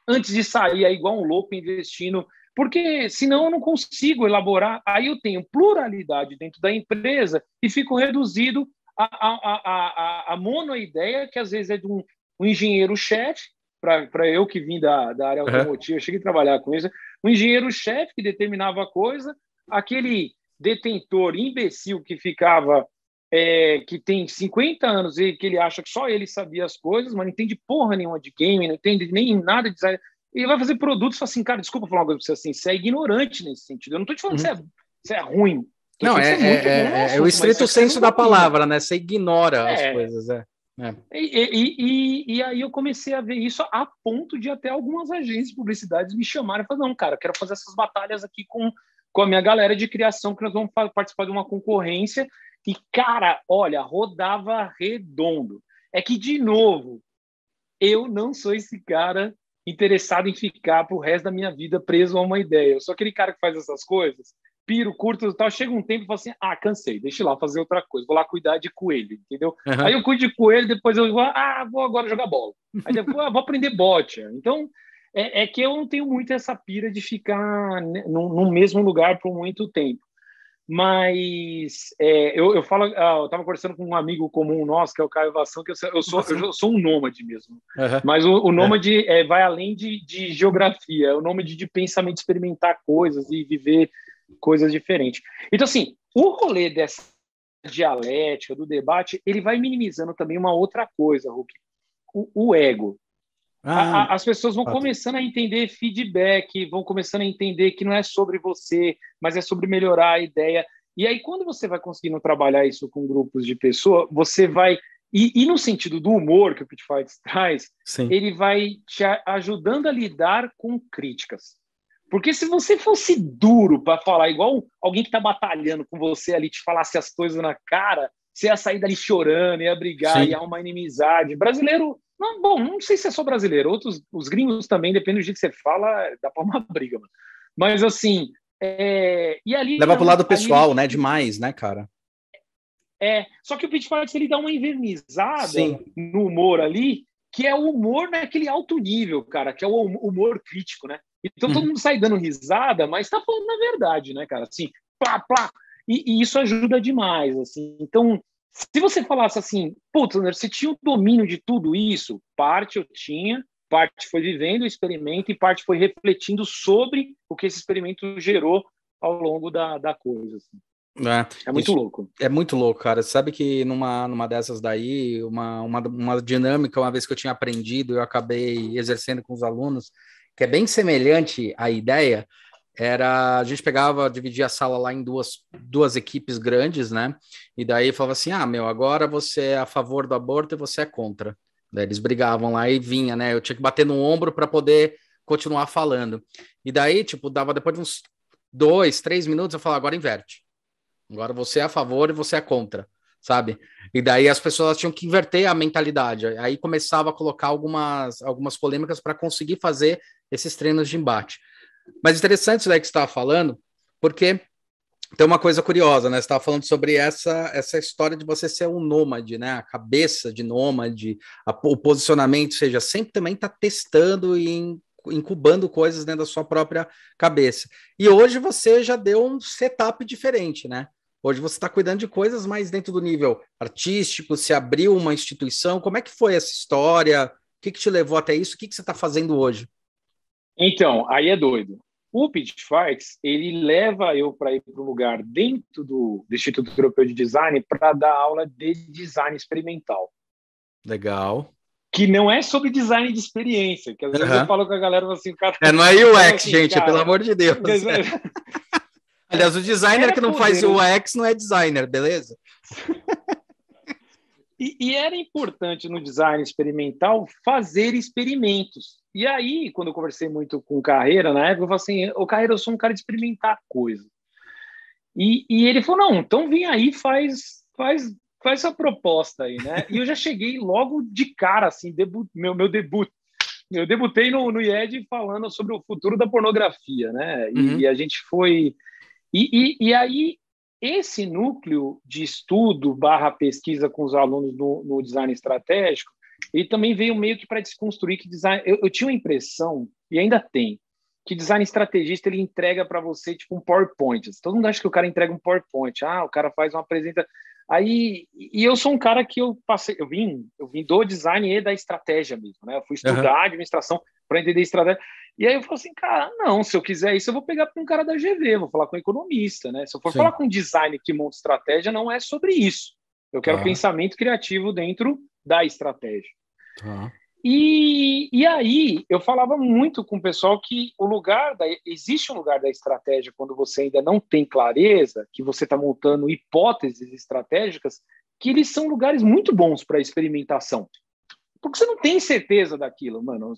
Speaker 2: Antes de sair aí igual um louco investindo... Porque, senão, eu não consigo elaborar. Aí eu tenho pluralidade dentro da empresa e fico reduzido a monoideia, que às vezes é de um engenheiro-chefe, para eu que vim da área automotiva, eu cheguei a trabalhar com isso, um engenheiro-chefe que determinava a coisa, aquele detentor imbecil que ficava, que tem 50 anos e que ele acha que só ele sabia as coisas, mas não entende porra nenhuma de game, não entende nem nada de design. Ele vai fazer produtos e fala assim, cara, desculpa falar uma coisa pra você assim, você é ignorante nesse sentido. Eu não tô te falando que você é ruim.
Speaker 1: Não, é o estrito senso da palavra, né? Você ignora as coisas,
Speaker 2: E aí eu comecei a ver isso a ponto de até algumas agências de publicidade me chamarem e falar, não, cara, eu quero fazer essas batalhas aqui com a minha galera de criação, que nós vamos participar de uma concorrência. E, cara, olha, rodava redondo. É que, de novo, eu não sou esse cara interessado em ficar pro resto da minha vida preso a uma ideia. Eu sou aquele cara que faz essas coisas, piro, curto e tal, chega um tempo e fala assim, cansei, deixa eu lá fazer outra coisa, vou lá cuidar de coelho, entendeu? Aí eu cuido de coelho, depois eu vou agora jogar bola. Aí depois vou aprender bote. Então, é que eu não tenho muito essa pira de ficar no mesmo lugar por muito tempo. Mas eu falo, eu estava conversando com um amigo comum nosso, que é o Caio Vassão, que eu sou um nômade mesmo. Mas o nômade vai além de geografia, é o nômade de pensamento, experimentar coisas e viver coisas diferentes. Então, assim, o rolê dessa dialética, do debate, ele vai minimizando também uma outra coisa, Hulk, o ego. As pessoas vão começando a entender feedback, vão começando a entender que não é sobre você, mas é sobre melhorar a ideia. E aí, quando você vai conseguindo trabalhar isso com grupos de pessoas, você vai... E no sentido do humor que o Pit Fights traz, sim, ele vai te ajudando a lidar com críticas. Porque se você fosse duro para falar, igual alguém que está batalhando com você ali, te falasse as coisas na cara, você ia sair dali chorando, ia brigar, sim, ia arrumar inimizade. Brasileiro... não sei se é só brasileiro, os gringos também, depende do jeito que você fala, dá para uma briga, mano. Mas assim, e ali
Speaker 1: leva pro lado pessoal, né? Demais, né, cara?
Speaker 2: Só que o Pit Fights, ele dá uma invernizada,
Speaker 1: sim,
Speaker 2: no humor ali, que é o humor naquele alto nível, cara, que é o humor crítico, né? Então todo mundo sai dando risada, mas tá falando na verdade, né, cara? Assim, plá, plá. E isso ajuda demais, assim. Então, se você falasse assim, putz, você tinha o domínio de tudo isso, parte eu tinha, parte foi vivendo o experimento e parte foi refletindo sobre o que esse experimento gerou ao longo da coisa. Assim. É muito louco.
Speaker 1: É muito louco, cara. Sabe que numa dessas daí, uma dinâmica, uma vez que eu tinha aprendido, eu acabei exercendo com os alunos, que é bem semelhante à ideia, a gente dividia a sala lá em duas equipes grandes, né? E daí falava assim, agora você é a favor do aborto e você é contra. Daí eles brigavam lá e vinha, né? Eu tinha que bater no ombro para poder continuar falando. E daí, dava depois de uns 2, 3 minutos, eu falava, agora inverte. Agora você é a favor e você é contra, sabe? E daí as pessoas tinham que inverter a mentalidade. Aí começava a colocar algumas polêmicas para conseguir fazer esses treinos de embate. Mas interessante isso daí que você estava falando, porque tem uma coisa curiosa, né? Você estava falando sobre essa história de você ser um nômade, né? A cabeça de nômade, o posicionamento, ou seja, sempre também está testando e incubando coisas dentro da sua própria cabeça. E hoje você já deu um setup diferente, né? Hoje você está cuidando de coisas mais dentro do nível artístico, se abriu uma instituição. Como é que foi essa história? O que te levou até isso? O que você está fazendo hoje?
Speaker 2: Então, aí é doido. O Pit Fights, ele leva eu para ir para um lugar dentro do Instituto Europeu de Design para dar aula de design experimental.
Speaker 1: Legal.
Speaker 2: Que não é sobre design de experiência, que às vezes eu falo com a galera assim... Cara,
Speaker 1: não é UX, assim, gente, cara, pelo amor de Deus. Aliás, o designer que não faz UX não é designer, beleza?
Speaker 2: E era importante no design experimental fazer experimentos. E aí, quando eu conversei muito com o Carreira, na época, eu falei assim, o Carreira, eu sou um cara de experimentar coisa. E ele falou, não, então vem aí, faz essa proposta aí, né? E eu já cheguei logo de cara, assim, meu debut. Eu debutei no IED falando sobre o futuro da pornografia, né? E a gente foi... E aí, esse núcleo de estudo / pesquisa com os alunos no design estratégico, ele também veio meio que para desconstruir que design... Eu tinha uma impressão, e ainda tem, que design estrategista ele entrega para você tipo um PowerPoint. Todo mundo acha que o cara entrega um PowerPoint. O cara faz uma apresentação. Aí, e eu sou um cara que eu vim do design e da estratégia mesmo, né? Eu fui estudar administração para entender estratégia. E aí eu falo assim, cara, não, se eu quiser isso, eu vou pegar para um cara da GV, vou falar com um economista, né? Se eu for falar com um design que monta estratégia, não é sobre isso. Eu quero pensamento criativo dentro da estratégia. E aí eu falava muito com o pessoal que existe um lugar da estratégia quando você ainda não tem clareza, que você está montando hipóteses estratégicas, que eles são lugares muito bons para experimentação. Porque você não tem certeza daquilo, mano.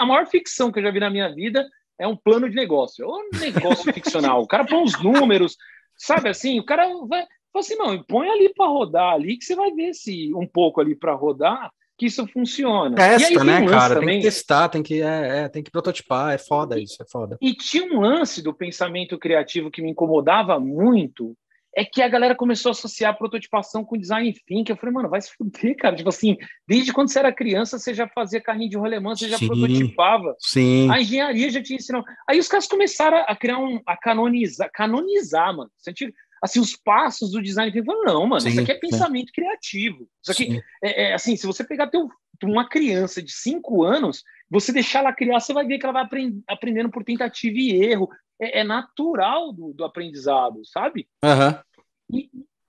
Speaker 2: A maior ficção que eu já vi na minha vida é um plano de negócio. Ou um negócio ficcional. O cara põe os números, sabe assim? O cara vai fala assim, não, põe ali para rodar ali, que você vai ver se um pouco ali para rodar que isso funciona.
Speaker 1: Testa,
Speaker 2: e aí
Speaker 1: né, cara?
Speaker 2: também,
Speaker 1: tem que testar, tem que prototipar. É foda isso, é foda.
Speaker 2: E tinha um lance do pensamento criativo que me incomodava muito, é que a galera começou a associar a prototipação com design thinking. Eu falei, mano, vai se fuder, cara. Tipo assim, desde quando você era criança, você já fazia carrinho de rolemã, você já prototipava.
Speaker 1: Sim.
Speaker 2: A engenharia já tinha ensinado. Aí os caras começaram a criar a canonizar, mano. Assim, os passos do design thinking. Eu falei, não, mano, isso aqui é pensamento criativo. Isso aqui, assim, se você pegar uma criança de 5 anos, você deixar ela criar, você vai ver que ela vai aprendendo por tentativa e erro. É natural do aprendizado, sabe?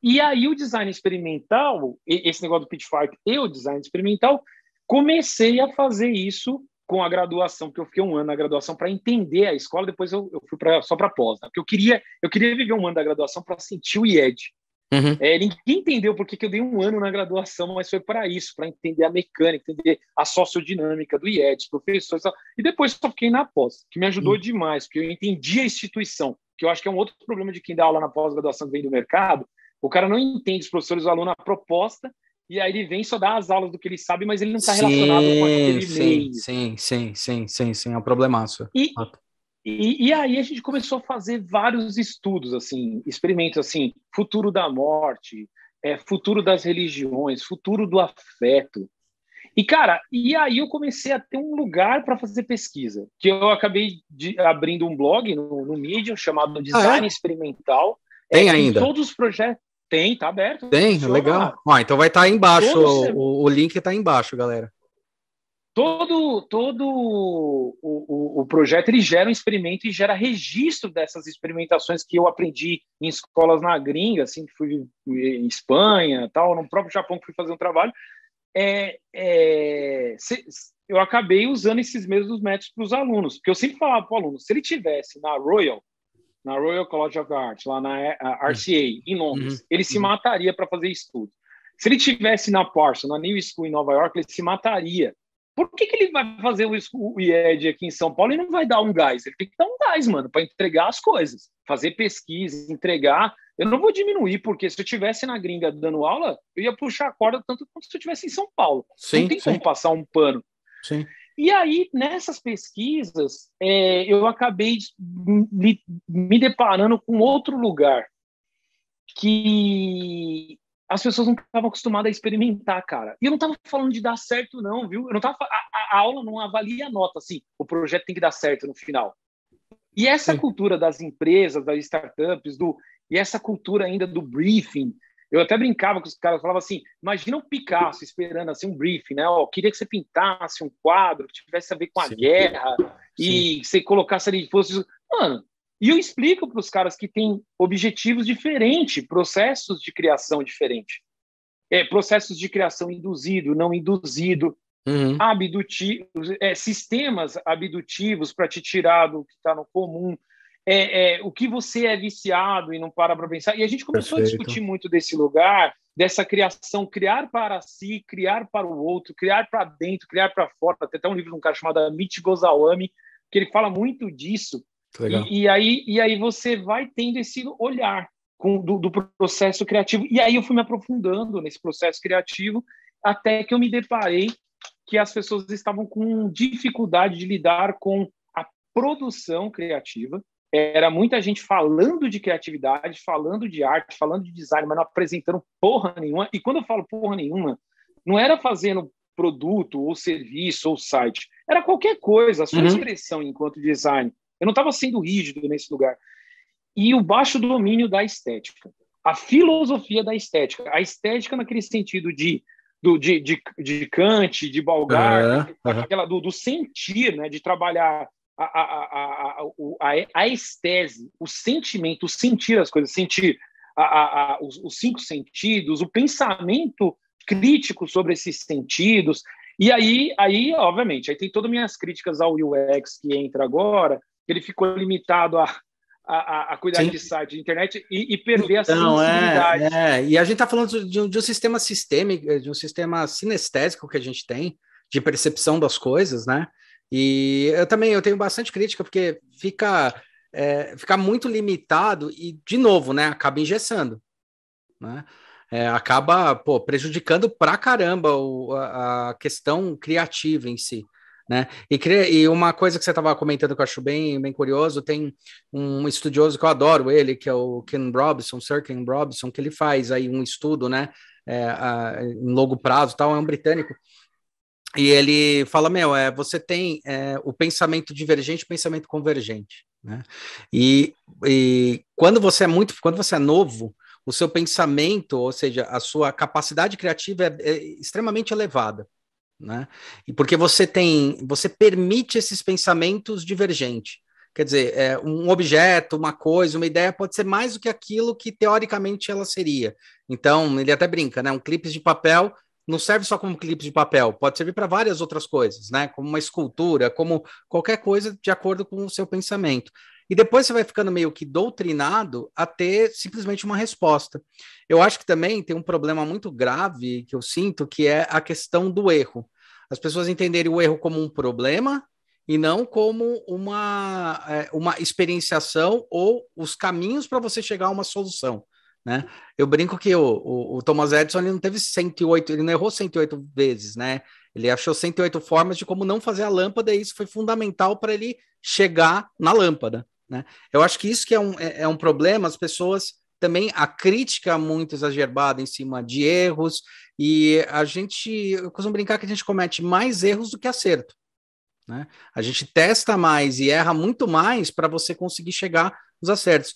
Speaker 2: E aí o design experimental, esse negócio do Pitchfork e o design experimental, comecei a fazer isso com a graduação, porque eu fiquei 1 ano na graduação para entender a escola, depois eu fui só para pós, né? Porque eu queria viver 1 ano da graduação para sentir o IED. Ninguém entendeu por que eu dei 1 ano na graduação, mas foi para isso, para entender a mecânica, entender a sociodinâmica do IED, os professores, e depois só fiquei na pós, que me ajudou demais, porque eu entendi a instituição, que eu acho que é um outro problema de quem dá aula na pós-graduação que vem do mercado. O cara não entende os professores, o aluno, a proposta, e aí ele vem só dar as aulas do que ele sabe, mas ele não está relacionado com aquele meio.
Speaker 1: Sim, é um problemaço.
Speaker 2: E aí a gente começou a fazer vários estudos, assim, experimentos, assim, futuro da morte, futuro das religiões, futuro do afeto. E, cara, aí eu comecei a ter um lugar para fazer pesquisa, que eu acabei abrindo um blog no Medium chamado Design Experimental.
Speaker 1: Tem ainda?
Speaker 2: Todos os projetos. Tem, tá aberto.
Speaker 1: Tem, legal. Então vai estar aí embaixo, o link está aí embaixo, galera.
Speaker 2: Todo o projeto ele gera um experimento e gera registro dessas experimentações que eu aprendi em escolas na gringa, assim, que fui em Espanha, tal, no próprio Japão que fui fazer um trabalho. Eu acabei usando esses mesmos métodos para os alunos, porque eu sempre falava para o aluno, se ele tivesse na Royal College of Art, lá na RCA, em Londres, ele se mataria para fazer estudo. Se ele tivesse na Parsons, na New School em Nova York, ele se mataria. Por que ele vai fazer o IED aqui em São Paulo e não vai dar um gás? Ele tem que dar um gás, mano, para entregar as coisas, fazer pesquisa, entregar. Eu não vou diminuir, porque se eu estivesse na gringa dando aula, eu ia puxar a corda tanto quanto se eu estivesse em São Paulo. Não tem como passar um pano. E aí, nessas pesquisas, eu acabei me deparando com outro lugar, que as pessoas não estavam acostumadas a experimentar, cara. E eu não estava falando de dar certo, não, viu? Eu não tava, a aula não avalia a nota, assim, o projeto tem que dar certo no final. E essa cultura das empresas, das startups, e essa cultura ainda do briefing, eu até brincava com os caras, falava assim, imagina um Picasso esperando assim, um briefing, né? Queria que você pintasse um quadro que tivesse a ver com a guerra, e você colocasse ali, fosse... Mano, e eu explico para os caras que têm objetivos diferentes, processos de criação diferentes. Processos de criação induzido, não induzido, sistemas abdutivos para te tirar do que está no comum, o que você é viciado e não para pensar. E a gente começou a discutir muito desse lugar dessa criação, criar para si, criar para o outro, criar para dentro, criar para fora. Tem até um livro de um cara chamado Amit Goswami, que ele fala muito disso. E aí você vai tendo esse olhar do processo criativo. E aí eu fui me aprofundando nesse processo criativo até que eu me deparei que as pessoas estavam com dificuldade de lidar com a produção criativa. Era muita gente falando de criatividade, falando de arte, falando de design, mas não apresentando porra nenhuma. E quando eu falo porra nenhuma, não era fazendo produto ou serviço ou site. Era qualquer coisa, a sua expressão enquanto design. Eu não estava sendo rígido nesse lugar. E o baixo domínio da estética. A filosofia da estética. A estética naquele sentido de Kant, de Bogart, do sentir, né, de trabalhar a estese, o sentimento, o sentir as coisas, sentir os 5 sentidos, o pensamento crítico sobre esses sentidos. E aí, obviamente, aí tem todas as minhas críticas ao UX que entra agora, ele ficou limitado a cuidar de site de internet e perder a sensibilidade.
Speaker 1: E a gente está falando de um sistema sistêmico, de um sistema sinestésico que a gente tem, de percepção das coisas, né? E eu tenho bastante crítica, porque fica muito limitado e, de novo, né, acaba engessando, né? Acaba prejudicando pra caramba a questão criativa em si, né? E uma coisa que você estava comentando que eu acho bem, bem curioso, tem um estudioso que eu adoro ele, que é o Sir Ken Robinson, que ele faz aí um estudo, né, em longo prazo, tal, é um britânico, e ele fala, você tem o pensamento divergente e o pensamento convergente, né? E quando você é novo, o seu pensamento, ou seja, a sua capacidade criativa é extremamente elevada, né? E porque você permite esses pensamentos divergentes. Quer dizer, um objeto, uma coisa, uma ideia pode ser mais do que aquilo que teoricamente ela seria. Então, ele até brinca, né? Um clipe de papel não serve só como clipe de papel, pode servir para várias outras coisas, né? Como uma escultura, como qualquer coisa de acordo com o seu pensamento. E depois você vai ficando meio que doutrinado a ter simplesmente uma resposta. Eu acho que também tem um problema muito grave que eu sinto, que é a questão do erro. As pessoas entenderem o erro como um problema e não como uma experienciação ou os caminhos para você chegar a uma solução, né? Eu brinco que o Thomas Edison ele não teve 108, ele não errou 108 vezes, né? Ele achou 108 formas de como não fazer a lâmpada e isso foi fundamental para ele chegar na lâmpada, né? Eu acho que isso que é um problema, as pessoas também, a crítica muito exacerbada em cima de erros, e eu costumo brincar que a gente comete mais erros do que acerto, né? A gente testa mais e erra muito mais para você conseguir chegar nos acertos.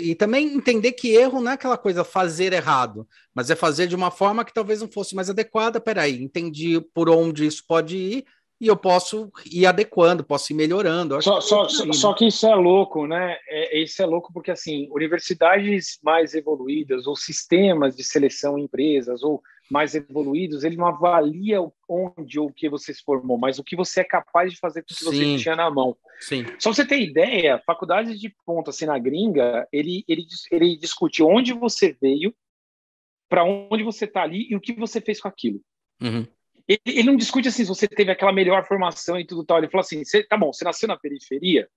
Speaker 1: E também entender que erro não é aquela coisa fazer errado, mas é fazer de uma forma que talvez não fosse mais adequada. Peraí, entendi por onde isso pode ir e eu posso ir adequando, posso ir melhorando.
Speaker 2: Só que isso é louco, né? Isso é louco porque, assim, universidades mais evoluídas ou sistemas de seleção em empresas ou mais evoluídos, ele não avalia onde ou o que você se formou, mas o que você é capaz de fazer com o que você tinha na mão.
Speaker 1: Sim.
Speaker 2: Só você ter ideia, faculdades de ponta, assim, na gringa, ele discute onde você veio, para onde você está ali e o que você fez com aquilo.
Speaker 1: Uhum.
Speaker 2: Ele não discute assim se você teve aquela melhor formação e tudo tal. Ele fala assim, tá bom, você nasceu na periferia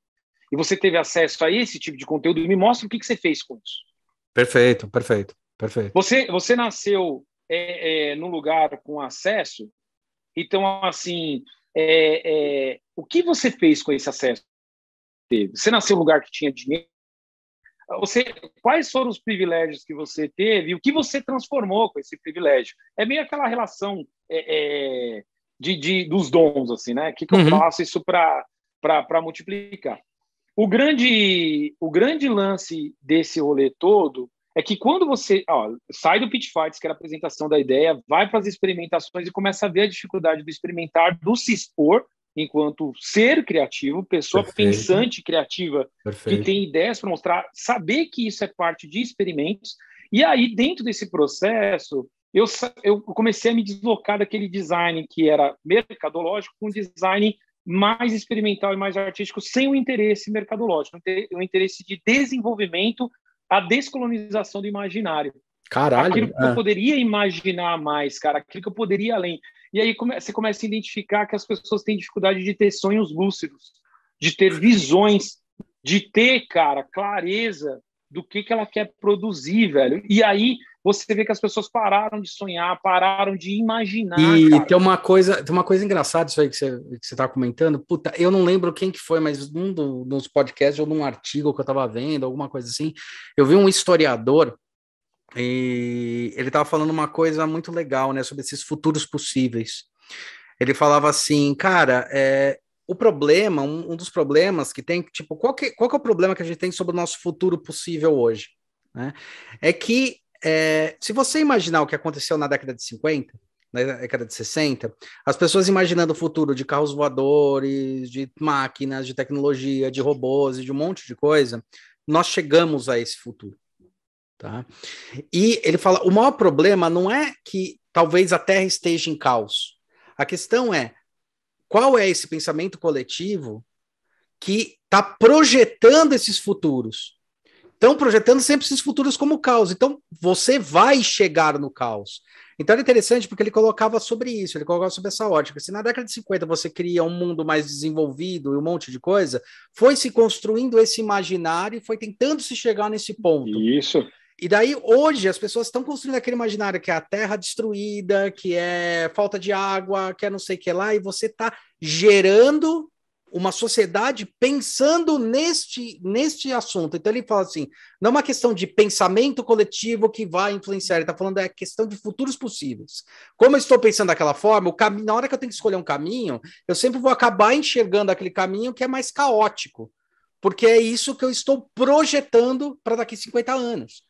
Speaker 2: e você teve acesso a esse tipo de conteúdo, me mostra o que você fez com isso.
Speaker 1: Perfeito.
Speaker 2: Você nasceu num lugar com acesso, então, assim, o que você fez com esse acesso? Você nasceu num lugar que tinha dinheiro? Quais foram os privilégios que você teve e o que você transformou com esse privilégio? É meio aquela relação dos dons, assim, né? O que eu faço isso para multiplicar? O grande lance desse rolê todo é que quando você sai do Pitch Fights, que era a apresentação da ideia, vai para as experimentações e começa a ver a dificuldade do experimentar, do se expor enquanto ser criativo, pessoa pensante criativa, que tem ideias para mostrar, saber que isso é parte de experimentos. E aí, dentro desse processo, eu comecei a me deslocar daquele design que era mercadológico com um design mais experimental e mais artístico, sem o interesse mercadológico, o interesse de desenvolvimento, a descolonização do imaginário.
Speaker 1: Caralho.
Speaker 2: Aquilo que eu poderia imaginar mais, cara, aquilo que eu poderia ir além. E aí você começa a identificar que as pessoas têm dificuldade de ter sonhos lúcidos, de ter visões, de ter, cara, clareza do que ela quer produzir, velho. E aí você vê que as pessoas pararam de sonhar, pararam de imaginar,
Speaker 1: e
Speaker 2: cara.
Speaker 1: tem uma coisa engraçada isso aí que você tá comentando. Puta, eu não lembro quem que foi, mas nos podcasts ou num artigo que eu tava vendo, alguma coisa assim, eu vi um historiador e ele tava falando uma coisa muito legal, né, sobre esses futuros possíveis. Ele falava assim, cara, o problema, um dos problemas que tem, tipo, qual que é o problema que a gente tem sobre o nosso futuro possível hoje, né? É que se você imaginar o que aconteceu na década de 50, na década de 60, as pessoas imaginando o futuro de carros voadores, de máquinas, de tecnologia, de robôs e de um monte de coisa, nós chegamos a esse futuro, tá? E ele fala, o maior problema não é que talvez a Terra esteja em caos. A questão é, qual é esse pensamento coletivo que está projetando esses futuros? Estão projetando sempre esses futuros como caos. Então, você vai chegar no caos. Então, era interessante porque ele colocava sobre isso, ele colocava sobre essa ótica. Se na década de 50 você cria um mundo mais desenvolvido e um monte de coisa, foi se construindo esse imaginário e foi tentando se chegar nesse ponto.
Speaker 2: Isso.
Speaker 1: E daí, hoje, as pessoas estão construindo aquele imaginário que é a terra destruída, que é falta de água, que é não sei o que lá, e você está gerando uma sociedade pensando neste assunto. Então, ele fala assim, não é uma questão de pensamento coletivo que vai influenciar, ele está falando é questão de futuros possíveis. Como eu estou pensando daquela forma, na hora que eu tenho que escolher um caminho, eu sempre vou acabar enxergando aquele caminho que é mais caótico, porque é isso que eu estou projetando para daqui 50 anos.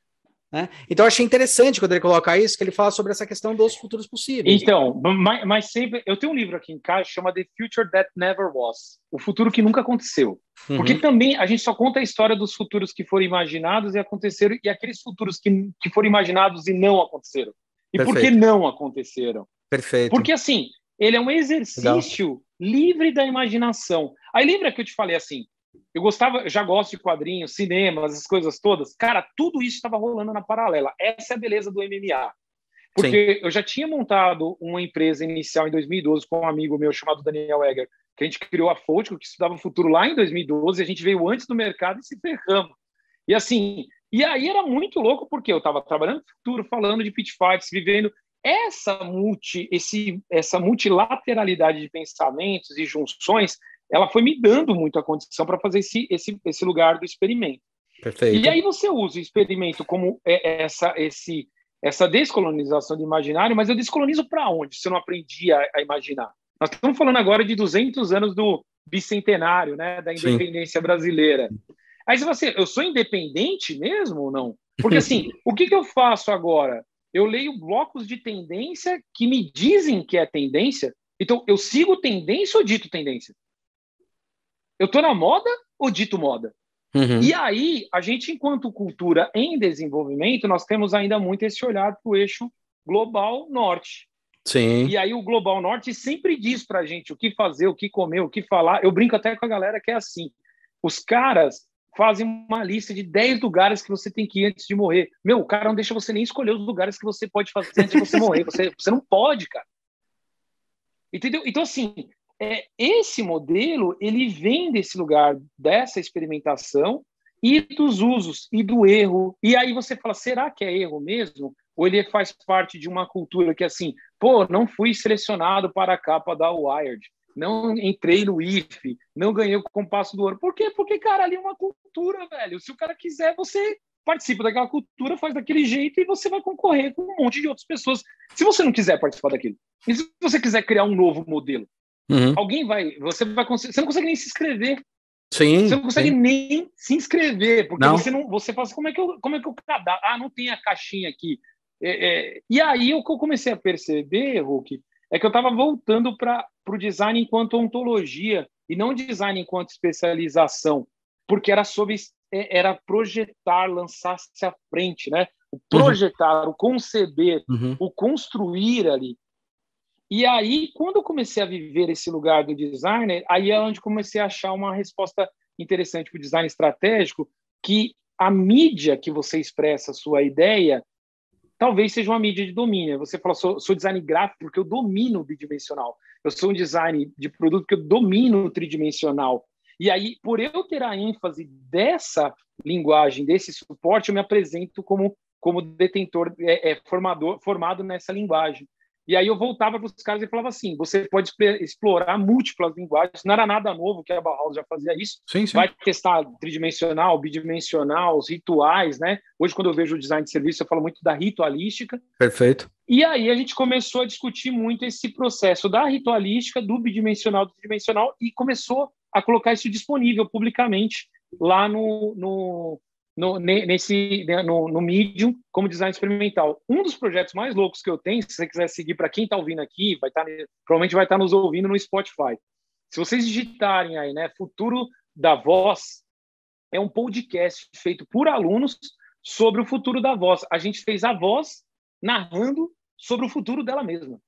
Speaker 1: Né? Então, eu achei interessante quando ele coloca isso, que ele fala sobre essa questão dos futuros possíveis.
Speaker 2: Então, mas sempre... Eu tenho um livro aqui em casa, chama The Future That Never Was. O futuro que nunca aconteceu. Uhum. Porque também a gente só conta a história dos futuros que foram imaginados e aconteceram, e aqueles futuros que foram imaginados e não aconteceram. E Perfeito. Por que não aconteceram?
Speaker 1: Perfeito.
Speaker 2: Porque, assim, ele é um exercício livre da imaginação. Aí lembra que eu te falei assim, eu já gosto de quadrinhos, cinemas, as coisas todas. Cara, tudo isso estava rolando na paralela. Essa é a beleza do MMA. Porque Sim. eu já tinha montado uma empresa inicial em 2012 com um amigo meu chamado Daniel Egger, que a gente criou a Fotico, que estudava o futuro lá em 2012, e a gente veio antes do mercado e se ferramos. E assim, e aí era muito louco, porque eu estava trabalhando no futuro, falando de pitfights, vivendo essa multilateralidade de pensamentos e junções, ela foi me dando muito a condição para fazer esse lugar do experimento.
Speaker 1: Perfeito.
Speaker 2: E aí você usa o experimento como essa descolonização do imaginário, mas eu descolonizo para onde, se eu não aprendi a imaginar? Nós estamos falando agora de 200 anos do bicentenário, né, da independência Sim. brasileira. Aí você fala assim, eu sou independente mesmo ou não? Porque assim, o que eu faço agora? Eu leio blocos de tendência que me dizem que é tendência, então eu sigo tendência ou dito tendência? Eu estou na moda ou dito moda? Uhum. E aí, a gente, enquanto cultura em desenvolvimento, nós temos ainda muito esse olhar para o eixo global norte.
Speaker 1: Sim.
Speaker 2: E aí o global norte sempre diz para a gente o que fazer, o que comer, o que falar. Eu brinco até com a galera que é assim. Os caras fazem uma lista de 10 lugares que você tem que ir antes de morrer. Meu, o cara não deixa você nem escolher os lugares que você pode fazer antes de você morrer. Você não pode, cara. Entendeu? Então, assim, esse modelo, ele vem desse lugar, dessa experimentação e dos usos e do erro. E aí você fala, será que é erro mesmo? Ou ele faz parte de uma cultura que, assim, pô, não fui selecionado para a capa da Wired, não entrei no IFE, não ganhei o compasso do ouro. Por quê? Porque, cara, ali é uma cultura, velho. Se o cara quiser, você participa daquela cultura, faz daquele jeito e você vai concorrer com um monte de outras pessoas. Se você não quiser participar daquilo, e se você quiser criar um novo modelo, alguém vai... Você não consegue nem se inscrever.
Speaker 1: Sim,
Speaker 2: você não consegue nem se inscrever, porque você fala assim, como é que eu cadastro? Ah, não tem a caixinha aqui. E aí o que eu comecei a perceber, Hulk, é que eu estava voltando para o design enquanto ontologia e não design enquanto especialização, porque era projetar, lançar-se à frente, né? O projetar, o conceber, o construir ali. E aí, quando eu comecei a viver esse lugar do designer, aí é onde comecei a achar uma resposta interessante para o design estratégico, que a mídia que você expressa a sua ideia talvez seja uma mídia de domínio. Você fala, sou design gráfico porque eu domino o bidimensional. Eu sou um design de produto porque eu domino o tridimensional. E aí, por eu ter a ênfase dessa linguagem, desse suporte, eu me apresento como detentor, formado nessa linguagem. E aí eu voltava para os caras e falava assim, você pode explorar múltiplas linguagens, não era nada novo, que a Bauhaus já fazia isso,
Speaker 1: sim.
Speaker 2: Vai testar tridimensional, bidimensional, os rituais, né? Hoje, quando eu vejo o design de serviço, eu falo muito da ritualística.
Speaker 1: Perfeito.
Speaker 2: E aí a gente começou a discutir muito esse processo da ritualística, do bidimensional, do tridimensional, e começou a colocar isso disponível publicamente lá no Medium como design experimental. Um dos projetos mais loucos que eu tenho, se você quiser seguir, para quem está ouvindo aqui, provavelmente vai estar nos ouvindo no Spotify. Se vocês digitarem aí, né, Futuro da Voz, é um podcast feito por alunos sobre o futuro da voz. A gente fez a voz narrando sobre o futuro dela mesma.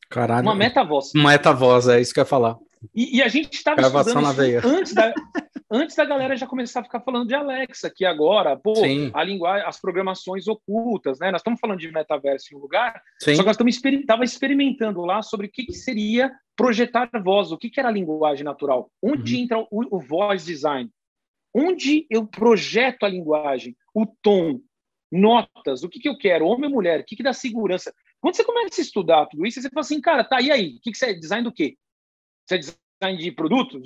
Speaker 1: Caralho.
Speaker 2: Uma metavoz.
Speaker 1: Uma metavoz, é isso que eu ia falar.
Speaker 2: E a gente estava estudando isso antes da galera já começar a ficar falando de Alexa, que agora, a linguagem, as programações ocultas, né? Nós estamos falando de metaverso em um lugar,
Speaker 1: Sim.
Speaker 2: Só que nós estava experimentando lá sobre o que seria projetar voz, o que era a linguagem natural, onde entra o voice design, onde eu projeto a linguagem, o tom, notas, o que eu quero, homem ou mulher, o que dá segurança. Quando você começa a estudar tudo isso, você fala assim, cara, tá, e aí? O que você é? Design do quê? Você é design de produto?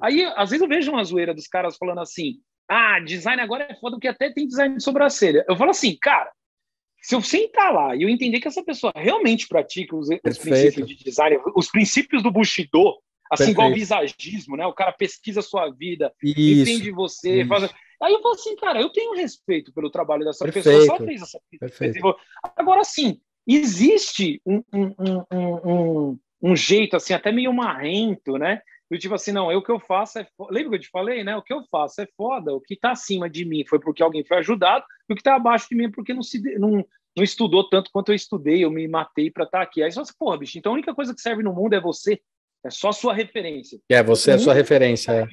Speaker 2: Aí, às vezes, eu vejo uma zoeira dos caras falando assim, design agora é foda porque até tem design de sobrancelha. Eu falo assim, cara, se eu sentar lá e eu entender que essa pessoa realmente pratica os princípios de design, os princípios do Bushido, assim, igual o visagismo, né? O cara pesquisa a sua vida, entende você, faz... Aí eu falo assim, cara, eu tenho respeito pelo trabalho dessa pessoa, se ela fez essa pesquisa. Agora, sim, existe um jeito, assim, até meio marrento, né? Eu tipo assim, não, o que eu faço é foda. Lembra que eu te falei, né? O que eu faço é foda, o que tá acima de mim foi porque alguém foi ajudado, e o que tá abaixo de mim é porque não estudou tanto quanto eu estudei, eu me matei para estar aqui. Aí você fala assim, porra, bicho, então a única coisa que serve no mundo é você, é só a sua referência.
Speaker 1: Você é a sua referência.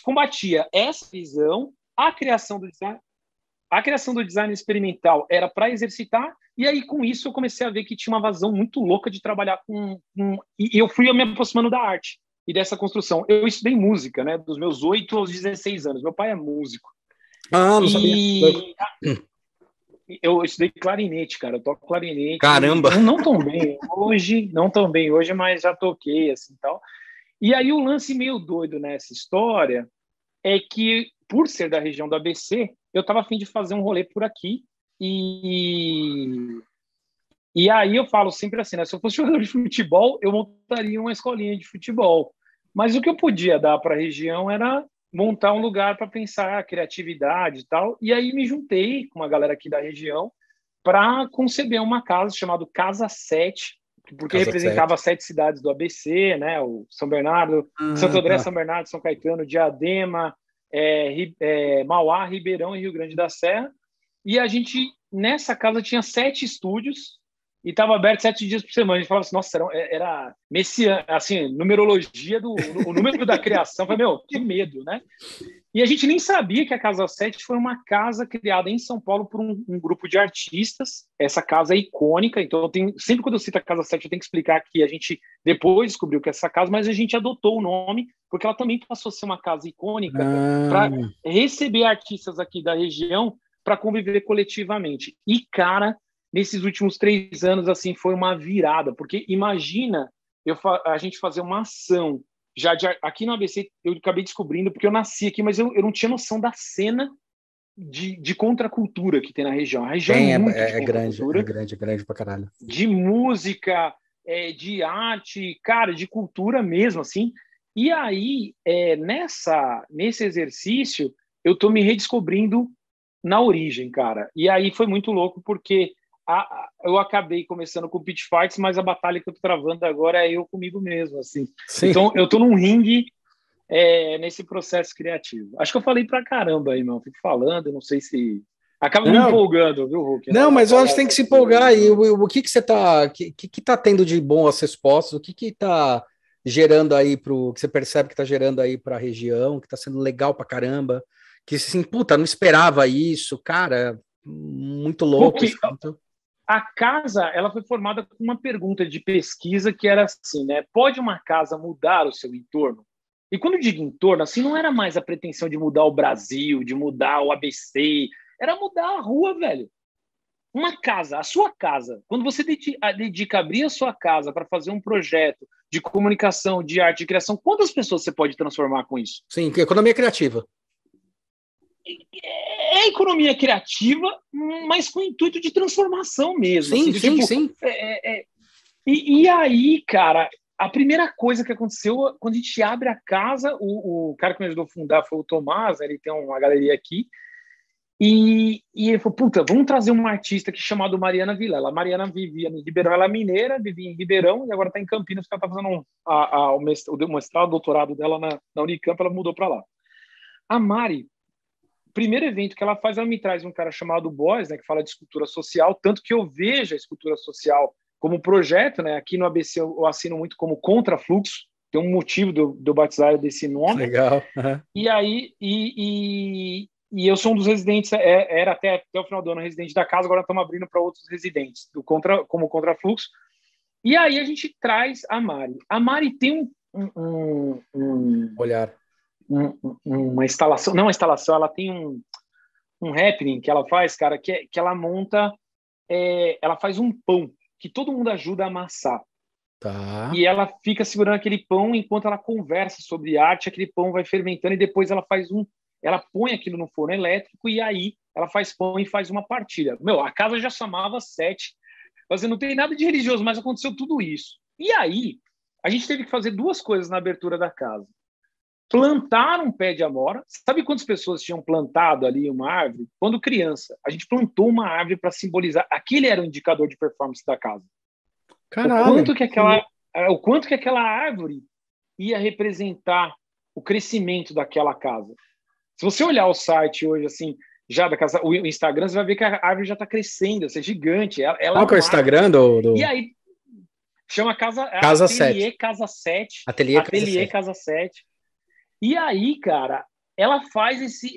Speaker 2: Combatia essa visão, a criação do design experimental era para exercitar, e aí com isso eu comecei a ver que tinha uma vazão muito louca de trabalhar e eu fui me aproximando da arte e dessa construção. Eu estudei música, né, dos meus 8 aos 16 anos. Meu pai é músico.
Speaker 1: Não sabia.
Speaker 2: Eu estudei clarinete, cara. Eu toco clarinete.
Speaker 1: Caramba!
Speaker 2: Não tão bem hoje, mas já toquei, assim, tal. E aí o lance meio doido nessa história é que, por ser da região do ABC, eu estava a fim de fazer um rolê por aqui e aí eu falo sempre assim, né? Se eu fosse jogador de futebol, eu montaria uma escolinha de futebol. Mas o que eu podia dar para a região era montar um lugar para pensar a criatividade e tal. E aí me juntei com uma galera aqui da região para conceber uma casa chamada Casa 7, porque representava 7 cidades do ABC, né? O São Bernardo, Santo André, São Bernardo, São Caetano, Diadema, Mauá, Ribeirão e Rio Grande da Serra. E a gente, nessa casa, tinha 7 estúdios e estava aberto 7 dias por semana. A gente falava assim, nossa, era messiânico, assim, numerologia o número da criação. Falei, meu, que medo, né? E a gente nem sabia que a Casa 7 foi uma casa criada em São Paulo por um grupo de artistas. Essa casa é icônica, então sempre quando eu cito a Casa 7, eu tenho que explicar que a gente depois descobriu que é essa casa, mas a gente adotou o nome, porque ela também passou a ser uma casa icônica para receber artistas aqui da região para conviver coletivamente. E, cara, nesses últimos 3 anos, assim, foi uma virada, porque imagina a gente fazer uma ação aqui no ABC, eu acabei descobrindo, porque eu nasci aqui, mas eu não tinha noção da cena de contracultura que tem na região. A região é
Speaker 1: grande pra caralho.
Speaker 2: De música, de arte, cara, de cultura mesmo, assim. E aí, nesse exercício, eu tô me redescobrindo na origem, cara. E aí foi muito louco, porque eu acabei começando com o Pitch Fights, mas a batalha que eu tô travando agora é eu comigo mesmo, assim. Sim. Então, eu tô num ringue nesse processo criativo. Acho que eu falei pra caramba aí, meu. Fico falando, não sei se... Acaba me empolgando, viu, Hulk?
Speaker 1: Não, mas eu acho que tem que se empolgar. E o que você tá... que tá tendo de bom as respostas? O que tá gerando aí que você percebe que tá gerando aí pra região, que tá sendo legal pra caramba? que assim, puta, não esperava isso, cara, muito louco.
Speaker 2: Porque a casa, ela foi formada com uma pergunta de pesquisa que era assim, né? Pode uma casa mudar o seu entorno? E quando eu digo entorno, assim, não era mais a pretensão de mudar o Brasil, de mudar o ABC, era mudar a rua, velho. Uma casa, a sua casa, quando você dedica abrir a sua casa para fazer um projeto de comunicação, de arte, de criação, quantas pessoas você pode transformar com isso?
Speaker 1: Sim, economia criativa.
Speaker 2: É economia criativa, mas com o intuito de transformação mesmo.
Speaker 1: Sim,
Speaker 2: assim,
Speaker 1: sim,
Speaker 2: tipo,
Speaker 1: sim.
Speaker 2: E aí, cara, a primeira coisa que aconteceu, quando a gente abre a casa, o cara que me ajudou a fundar foi o Tomás, né, ele tem uma galeria aqui, e ele falou, puta, vamos trazer uma artista aqui chamada Mariana Vilela. A Mariana vivia em Ribeirão, ela é mineira, vivia em Ribeirão, e agora está em Campinas, porque ela está fazendo o mestrado, o doutorado dela na Unicamp, ela mudou para lá. A Mari, primeiro evento que ela faz, ela me traz um cara chamado Boys, né, que fala de escultura social, tanto que eu vejo a escultura social como projeto, né? Aqui no ABC eu assino muito como contrafluxo, tem um motivo de eu batizar desse nome.
Speaker 1: Legal. Uhum.
Speaker 2: E aí, e eu sou um dos residentes, era até o final do ano residente da casa, agora estamos abrindo para outros residentes, como contrafluxo. E aí a gente traz a Mari. A Mari tem um
Speaker 1: olhar.
Speaker 2: Uma instalação, não uma instalação, ela tem um happening que ela faz, cara, que ela monta, ela faz um pão que todo mundo ajuda a amassar.
Speaker 1: Tá.
Speaker 2: E ela fica segurando aquele pão enquanto ela conversa sobre arte, aquele pão vai fermentando e depois ela põe aquilo no forno elétrico e aí ela faz pão e faz uma partilha. Meu, a casa já chamava 7, mas não tem nada de religioso, mas aconteceu tudo isso. E aí, a gente teve que fazer 2 coisas na abertura da casa. Plantar um pé de amora. Sabe quantas pessoas tinham plantado ali uma árvore? Quando criança, a gente plantou uma árvore para simbolizar. Aquele era o indicador de performance da casa.
Speaker 1: Caralho.
Speaker 2: O quanto que aquela árvore ia representar o crescimento daquela casa. Se você olhar o site hoje, assim, já da casa, o Instagram, você vai ver que a árvore já está crescendo, é gigante.
Speaker 1: Qual que é o Instagram do...
Speaker 2: E aí, chama Casa
Speaker 1: Casa
Speaker 2: Ateliê
Speaker 1: 7.
Speaker 2: Casa 7.
Speaker 1: Ateliê
Speaker 2: Casa 7. E aí, cara, ela faz esse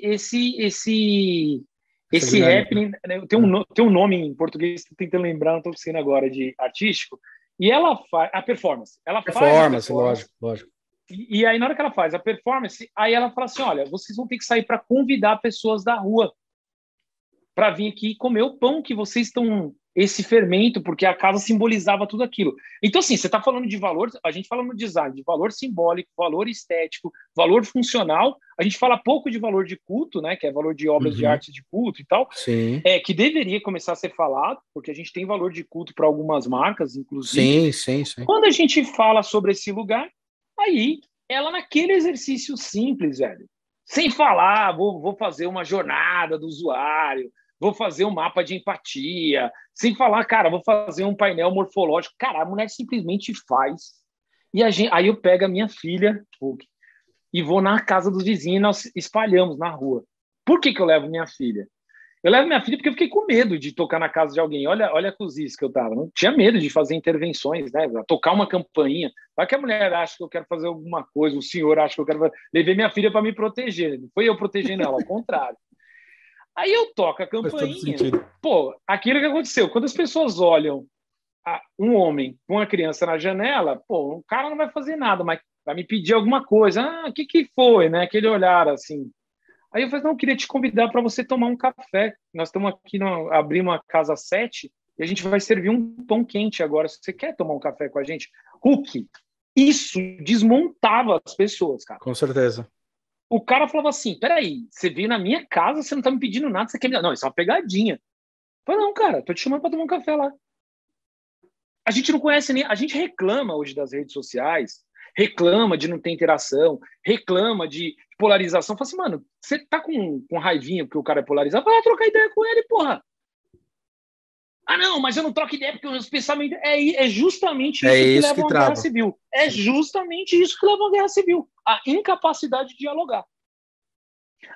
Speaker 2: happening, tem um nome em português, estou tentando lembrar, não estou conseguindo agora, de artístico, e ela faz a performance. Ela faz a performance,
Speaker 1: lógico.
Speaker 2: E aí, na hora que ela faz a performance, aí ela fala assim, olha, vocês vão ter que sair para convidar pessoas da rua para vir aqui comer o pão que vocês estão... esse fermento, porque a casa simbolizava tudo aquilo. Então, assim, você está falando de valor, a gente fala no design, de valor simbólico, valor estético, valor funcional, a gente fala pouco de valor de culto, né, que é valor de obras de arte de culto e tal,
Speaker 1: Sim.
Speaker 2: Que deveria começar a ser falado, porque a gente tem valor de culto para algumas marcas, inclusive.
Speaker 1: Sim.
Speaker 2: Quando a gente fala sobre esse lugar, aí, ela naquele exercício simples, velho, sem falar, vou fazer uma jornada do usuário, vou fazer um mapa de empatia, sem falar, cara, vou fazer um painel morfológico. Cara, a mulher simplesmente faz. E aí eu pego a minha filha e vou na casa dos vizinhos e nós espalhamos na rua. Por que eu levo minha filha? Eu levo minha filha porque eu fiquei com medo de tocar na casa de alguém. Olha a cozice que eu tava. Não tinha medo de fazer intervenções, né? Tocar uma campainha. Vai que a mulher acha que eu quero fazer alguma coisa, o senhor acha que eu quero fazer... Levei minha filha para me proteger. Não foi eu protegendo ela, ao contrário. Aí eu toco a campainha. Pô, aquilo que aconteceu. Quando as pessoas olham um homem com uma criança na janela, pô, o cara não vai fazer nada, mas vai me pedir alguma coisa. Ah, o que foi, né? Aquele olhar assim. Aí eu falei, não, eu queria te convidar para você tomar um café. Nós estamos aqui, abrimos uma casa 7 e a gente vai servir um pão quente agora. Se você quer tomar um café com a gente? Hulk, isso desmontava as pessoas, cara.
Speaker 1: Com certeza.
Speaker 2: O cara falava assim, peraí, você veio na minha casa, você não tá me pedindo nada, você quer me dar... Não, isso é uma pegadinha. Eu falei, não, cara, tô te chamando para tomar um café lá. A gente não conhece nem... A gente reclama hoje das redes sociais, reclama de não ter interação, reclama de polarização. Fala assim, mano, você tá com raivinha porque o cara é polarizado? Vai lá trocar ideia com ele, porra. Ah, não, mas eu não troco ideia porque os pensamentos... É justamente isso que leva a uma guerra civil. É justamente isso que leva a uma guerra civil. A incapacidade de dialogar.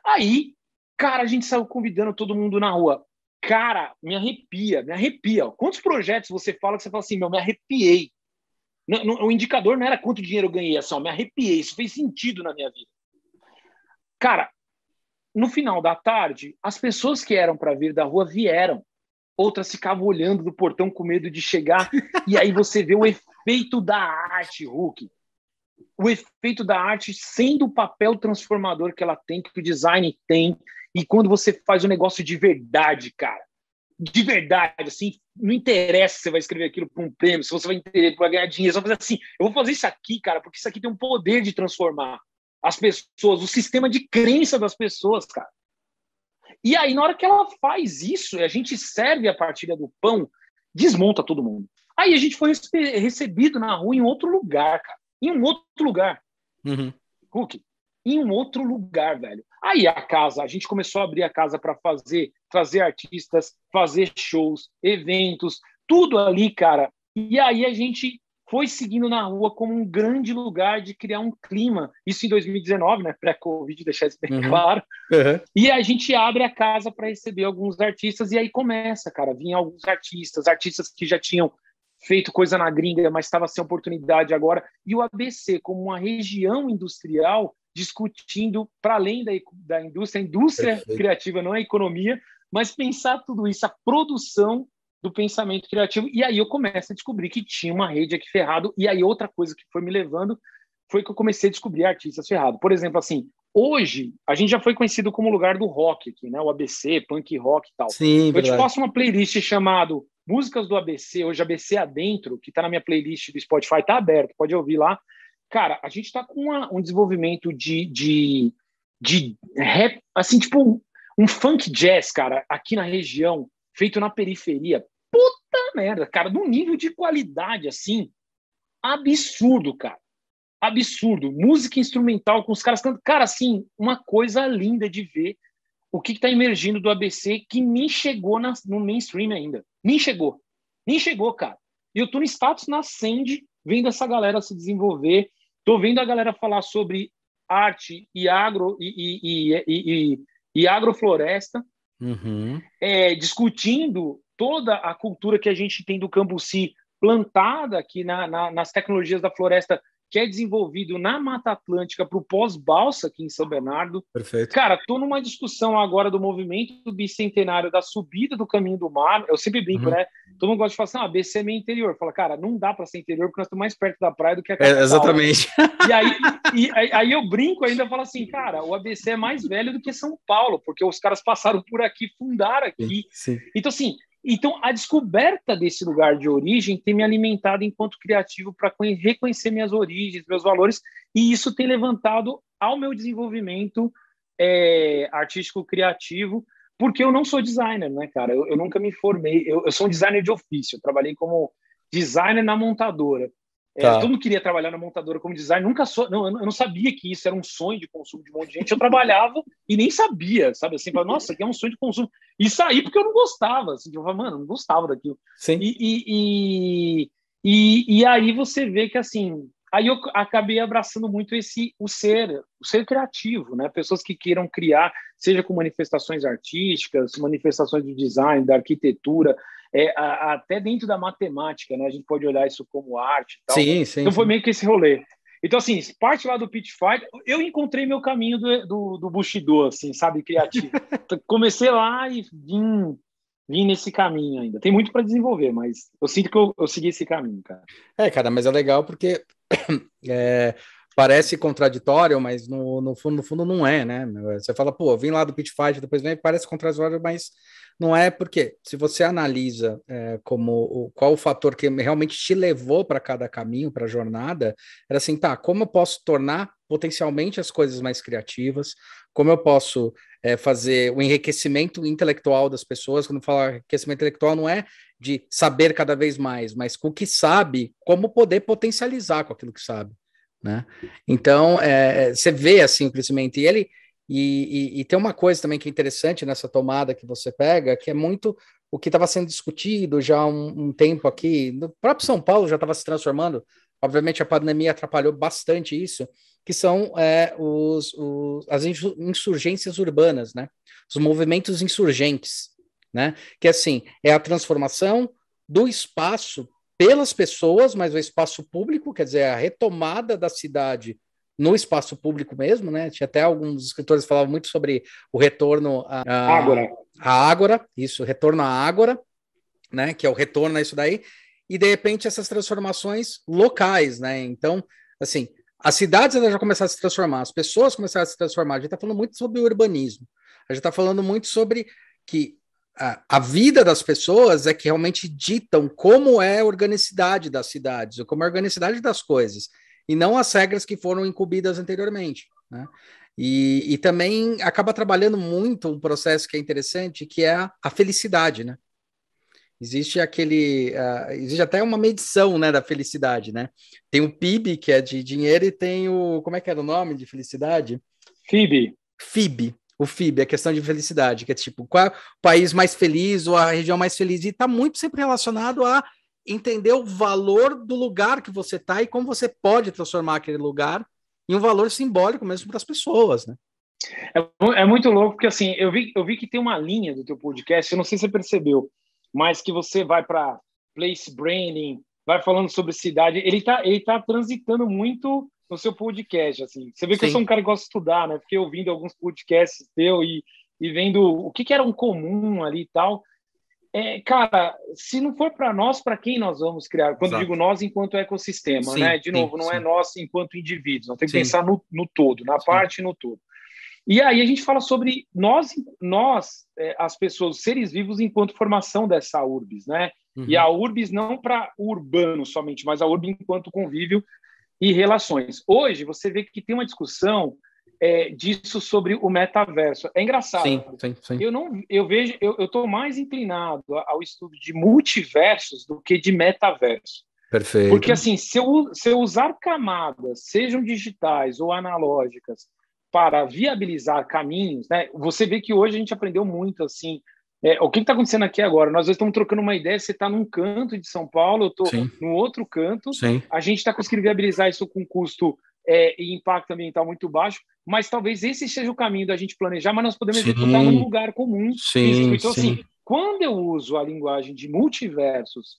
Speaker 2: Aí, cara, a gente saiu convidando todo mundo na rua. Cara, me arrepia. Quantos projetos você fala que você fala assim, meu, me arrepiei. O indicador não era quanto dinheiro eu ganhei, assim, me arrepiei. Isso fez sentido na minha vida. Cara, no final da tarde, as pessoas que eram para vir da rua vieram. Outras ficavam olhando do portão com medo de chegar. E aí você vê o efeito da arte, Hulk. O efeito da arte sendo o papel transformador que ela tem, que o design tem. E quando você faz um negócio de verdade, cara, de verdade, assim, não interessa se você vai escrever aquilo para um prêmio, se você vai ganhar dinheiro, você vai fazer assim, eu vou fazer isso aqui, cara, porque isso aqui tem um poder de transformar as pessoas, o sistema de crença das pessoas, cara. E aí, na hora que ela faz isso, a gente serve a partilha do pão, desmonta todo mundo. Aí a gente foi recebido na rua em outro lugar, cara. Em um outro lugar.
Speaker 1: Uhum.
Speaker 2: Hulk, em um outro lugar, velho. Aí a gente começou a abrir a casa para trazer artistas, fazer shows, eventos, tudo ali, cara. E aí a gente foi seguindo na rua como um grande lugar de criar um clima. Isso em 2019, né? Pré-Covid, deixar isso bem claro.
Speaker 1: Uhum.
Speaker 2: E a gente abre a casa para receber alguns artistas e aí começa, cara. Vinham alguns artistas que já tinham feito coisa na gringa, mas estava sem oportunidade agora. E o ABC, como uma região industrial, discutindo para além da indústria, a indústria
Speaker 1: Perfeito.
Speaker 2: criativa, não é a economia, mas pensar tudo isso, a produção do pensamento criativo. E aí eu começo a descobrir que tinha uma rede aqui ferrado. E aí outra coisa que foi me levando foi que eu comecei a descobrir artistas ferrados. Por exemplo, assim, hoje a gente já foi conhecido como lugar do rock aqui, né? O ABC, punk rock e tal.
Speaker 1: Sim,
Speaker 2: eu te faço uma playlist chamado Músicas do ABC, hoje ABC Adentro, que está na minha playlist do Spotify, está aberto, pode ouvir lá. Cara, a gente está com um desenvolvimento de rap, assim, tipo um funk jazz, cara, aqui na região, feito na periferia. Puta merda, cara, num nível de qualidade, assim, absurdo, cara. Absurdo. Música instrumental com os caras cantando. Cara, assim, uma coisa linda de ver o que está emergindo do ABC que nem chegou no mainstream ainda. Nem chegou. Nem chegou, cara. E eu tô no status nascente, vendo essa galera se desenvolver, tô vendo a galera falar sobre arte e agrofloresta, discutindo toda a cultura que a gente tem do Cambuci plantada aqui nas tecnologias da floresta, que é desenvolvido na Mata Atlântica para o pós-balsa aqui em São Bernardo.
Speaker 1: Perfeito.
Speaker 2: Cara, estou numa discussão agora do movimento do bicentenário da subida do Caminho do Mar. Eu sempre brinco, né? Todo mundo gosta de falar assim, BC é meio interior. Fala, cara, não dá para ser interior porque nós estamos mais perto da praia do que a capital.
Speaker 1: Exatamente.
Speaker 2: E aí eu brinco ainda, falo assim, cara, o ABC é mais velho do que São Paulo, porque os caras passaram por aqui, fundaram aqui.
Speaker 1: Sim.
Speaker 2: Então, assim, a descoberta desse lugar de origem tem me alimentado enquanto criativo para reconhecer minhas origens, meus valores, e isso tem levantado ao meu desenvolvimento artístico criativo, porque eu não sou designer, né, cara? Eu nunca me formei, eu sou um designer de ofício, eu trabalhei como designer na montadora. Todo mundo queria trabalhar na montadora como designer, eu não sabia que isso era um sonho de consumo de um monte de gente, eu trabalhava e nem sabia, sabe, assim, falava, nossa, aqui é um sonho de consumo, e saí porque eu não gostava, assim, eu falava, mano, eu não gostava daquilo.
Speaker 1: Sim.
Speaker 2: E aí você vê que, assim, aí eu acabei abraçando muito o ser criativo, né, pessoas que queiram criar, seja com manifestações artísticas, manifestações do design, da arquitetura, até dentro da matemática, né? A gente pode olhar isso como arte e tal.
Speaker 1: Sim.
Speaker 2: Então foi meio que esse rolê. Então, assim, parte lá do Pit Fight, eu encontrei meu caminho do Bushido, assim, sabe, criativo. Comecei lá e vim nesse caminho ainda. Tem muito para desenvolver, mas eu sinto que eu segui esse caminho, cara.
Speaker 1: Cara, mas é legal porque parece contraditório, mas no fundo não é, né? Você fala, pô, vim lá do Pit Fight, depois vem, parece contraditório, mas não é, porque se você analisa qual o fator que realmente te levou para cada caminho, para a jornada, era assim, tá, como eu posso tornar potencialmente as coisas mais criativas, como eu posso fazer o enriquecimento intelectual das pessoas. Quando fala enriquecimento intelectual, não é de saber cada vez mais, mas com o que sabe, como poder potencializar com aquilo que sabe, né? Então, você vê assim o crescimento, e tem uma coisa também que é interessante nessa tomada que você pega, que é muito o que estava sendo discutido já há um tempo aqui, no próprio São Paulo já estava se transformando, obviamente a pandemia atrapalhou bastante isso, que são as insurgências urbanas, né? Os movimentos insurgentes, né? Que assim, é a transformação do espaço pelas pessoas, mas o espaço público, quer dizer, a retomada da cidade no espaço público mesmo, né? Tinha até alguns escritores que falavam muito sobre o retorno à ágora, isso, retorno à ágora, né? Que é o retorno a isso daí, e de repente essas transformações locais, né? Então, assim, as cidades já começaram a se transformar, as pessoas começaram a se transformar. A gente está falando muito sobre o urbanismo, a gente está falando muito sobre que a vida das pessoas é que realmente ditam como é a organicidade das cidades, ou como é a organicidade das coisas, e não as regras que foram incumbidas anteriormente, né? E também acaba trabalhando muito um processo que é interessante, que é a felicidade, né? Existe existe até uma medição, né, da felicidade, né? Tem o PIB, que é de dinheiro, e tem como é que era o nome de felicidade? FIB. O FIB, a questão de felicidade, que é tipo, qual é o país mais feliz ou a região mais feliz, e está muito sempre relacionado a entender o valor do lugar que você está e como você pode transformar aquele lugar em um valor simbólico mesmo para as pessoas, né?
Speaker 2: É muito louco, porque assim, eu vi que tem uma linha do teu podcast, eu não sei se você percebeu, mas que você vai para place branding, vai falando sobre cidade, ele tá transitando muito no seu podcast, assim. Você vê que eu sou um cara que gosta de estudar, né? Fiquei ouvindo alguns podcasts teu e vendo o que era um comum ali e tal. Cara, se não for para nós, para quem nós vamos criar? Quando digo nós, enquanto ecossistema, né? De novo, não é nós enquanto indivíduos, não tem que pensar no todo, na parte e no todo. E aí a gente fala sobre nós as pessoas, os seres vivos, enquanto formação dessa urbis, né? Uhum. E a urbis não para urbano somente, mas a urbis enquanto convívio e relações. Hoje você vê que tem uma discussão disso sobre o metaverso. É engraçado.
Speaker 1: Sim.
Speaker 2: Eu estou mais inclinado ao estudo de multiversos do que de metaverso.
Speaker 1: Perfeito.
Speaker 2: Porque assim, se eu usar camadas, sejam digitais ou analógicas, para viabilizar caminhos, né? Você vê que hoje a gente aprendeu muito, assim, o que está acontecendo aqui agora? Nós estamos trocando uma ideia, você está num canto de São Paulo, eu estou no outro canto, a gente está conseguindo viabilizar isso com custo e impacto ambiental muito baixo, mas talvez esse seja o caminho da gente planejar, mas nós podemos executar num lugar comum. Então, assim, quando eu uso a linguagem de multiversos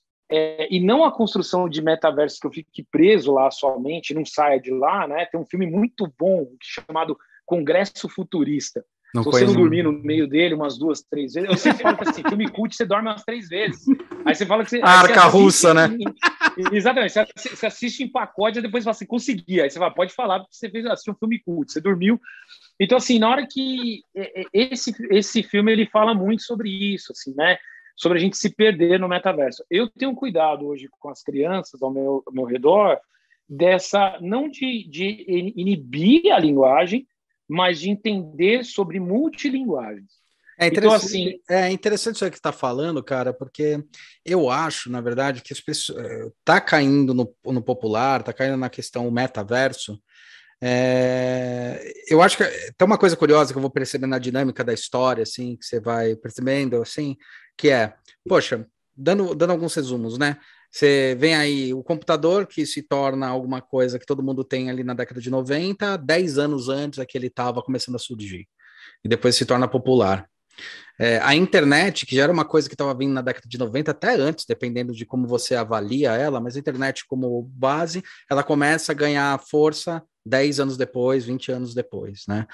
Speaker 2: e não a construção de metaversos, que eu fique preso lá somente, não saia de lá, né? Tem um filme muito bom chamado Congresso Futurista. Se você não dormir no meio dele umas 2, 3 vezes, eu sempre falo que assim, filme cult você dorme umas 3 vezes. Aí você fala que você...
Speaker 1: Arca russa, né?
Speaker 2: Exatamente. Você assiste em pacote e depois fala assim, consegui. Aí você fala, pode falar, porque você assistiu um filme cult, você dormiu. Então, assim, na hora que... Esse filme, ele fala muito sobre isso, assim, né? Sobre a gente se perder no metaverso. Eu tenho cuidado hoje com as crianças ao meu redor, não de inibir a linguagem, mas de entender sobre multilinguagens.
Speaker 1: É interessante isso que você está falando, cara, porque eu acho, na verdade, que as pessoas está caindo no popular, está caindo na questão metaverso. Eu acho que tem uma coisa curiosa que eu vou percebendo na dinâmica da história, assim, que você vai percebendo, assim, que poxa, dando alguns resumos, né? Você vem aí o computador que se torna alguma coisa que todo mundo tem ali na década de 90, 10 anos antes é que ele estava começando a surgir, e depois se torna popular. A internet, que já era uma coisa que estava vindo na década de 90, até antes, dependendo de como você avalia ela, mas a internet como base, ela começa a ganhar força 10 anos depois, 20 anos depois, né?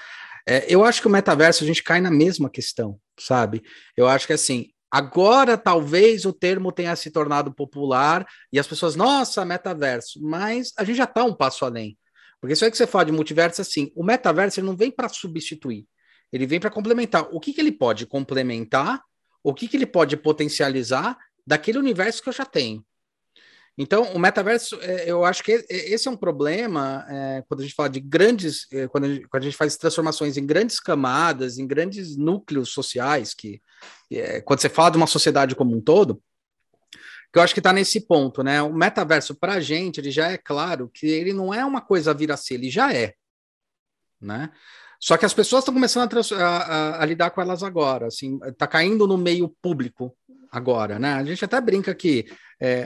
Speaker 1: Eu acho que o metaverso, a gente cai na mesma questão, sabe? Eu acho que assim, agora talvez o termo tenha se tornado popular e as pessoas, nossa, metaverso, mas a gente já está um passo além. Porque isso aí que você fala de multiverso, assim, o metaverso ele não vem para substituir, ele vem para complementar. O que ele pode complementar, o que ele pode potencializar daquele universo que eu já tenho. Então, o metaverso, eu acho que esse é um problema quando a gente fala de grandes, quando a gente faz transformações em grandes camadas, em grandes núcleos sociais, quando você fala de uma sociedade como um todo, que eu acho que está nesse ponto, né? O metaverso, para a gente, ele já é claro que ele não é uma coisa a vir a ser, ele já é, né? Só que as pessoas estão começando a lidar com elas agora, assim, está caindo no meio público agora, né? A gente até brinca que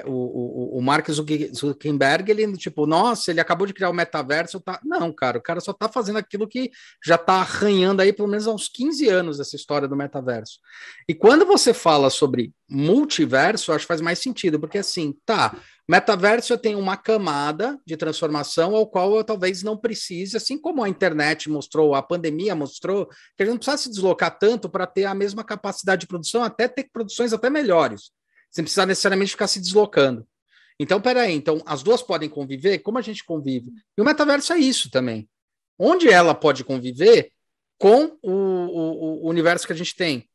Speaker 1: o Mark Zuckerberg, ele tipo, nossa, ele acabou de criar o metaverso, não, cara, o cara só está fazendo aquilo que já está arranhando aí pelo menos há uns 15 anos essa história do metaverso. E quando você fala sobre multiverso, eu acho que faz mais sentido, porque assim, Metaverso eu tenho uma camada de transformação ao qual eu talvez não precise, assim como a internet mostrou, a pandemia mostrou, que a gente não precisa se deslocar tanto para ter a mesma capacidade de produção, até ter produções até melhores, sem precisar necessariamente ficar se deslocando. Então, peraí, então as duas podem conviver? Como a gente convive? E o metaverso é isso também. Onde ela pode conviver com o universo que a gente tem.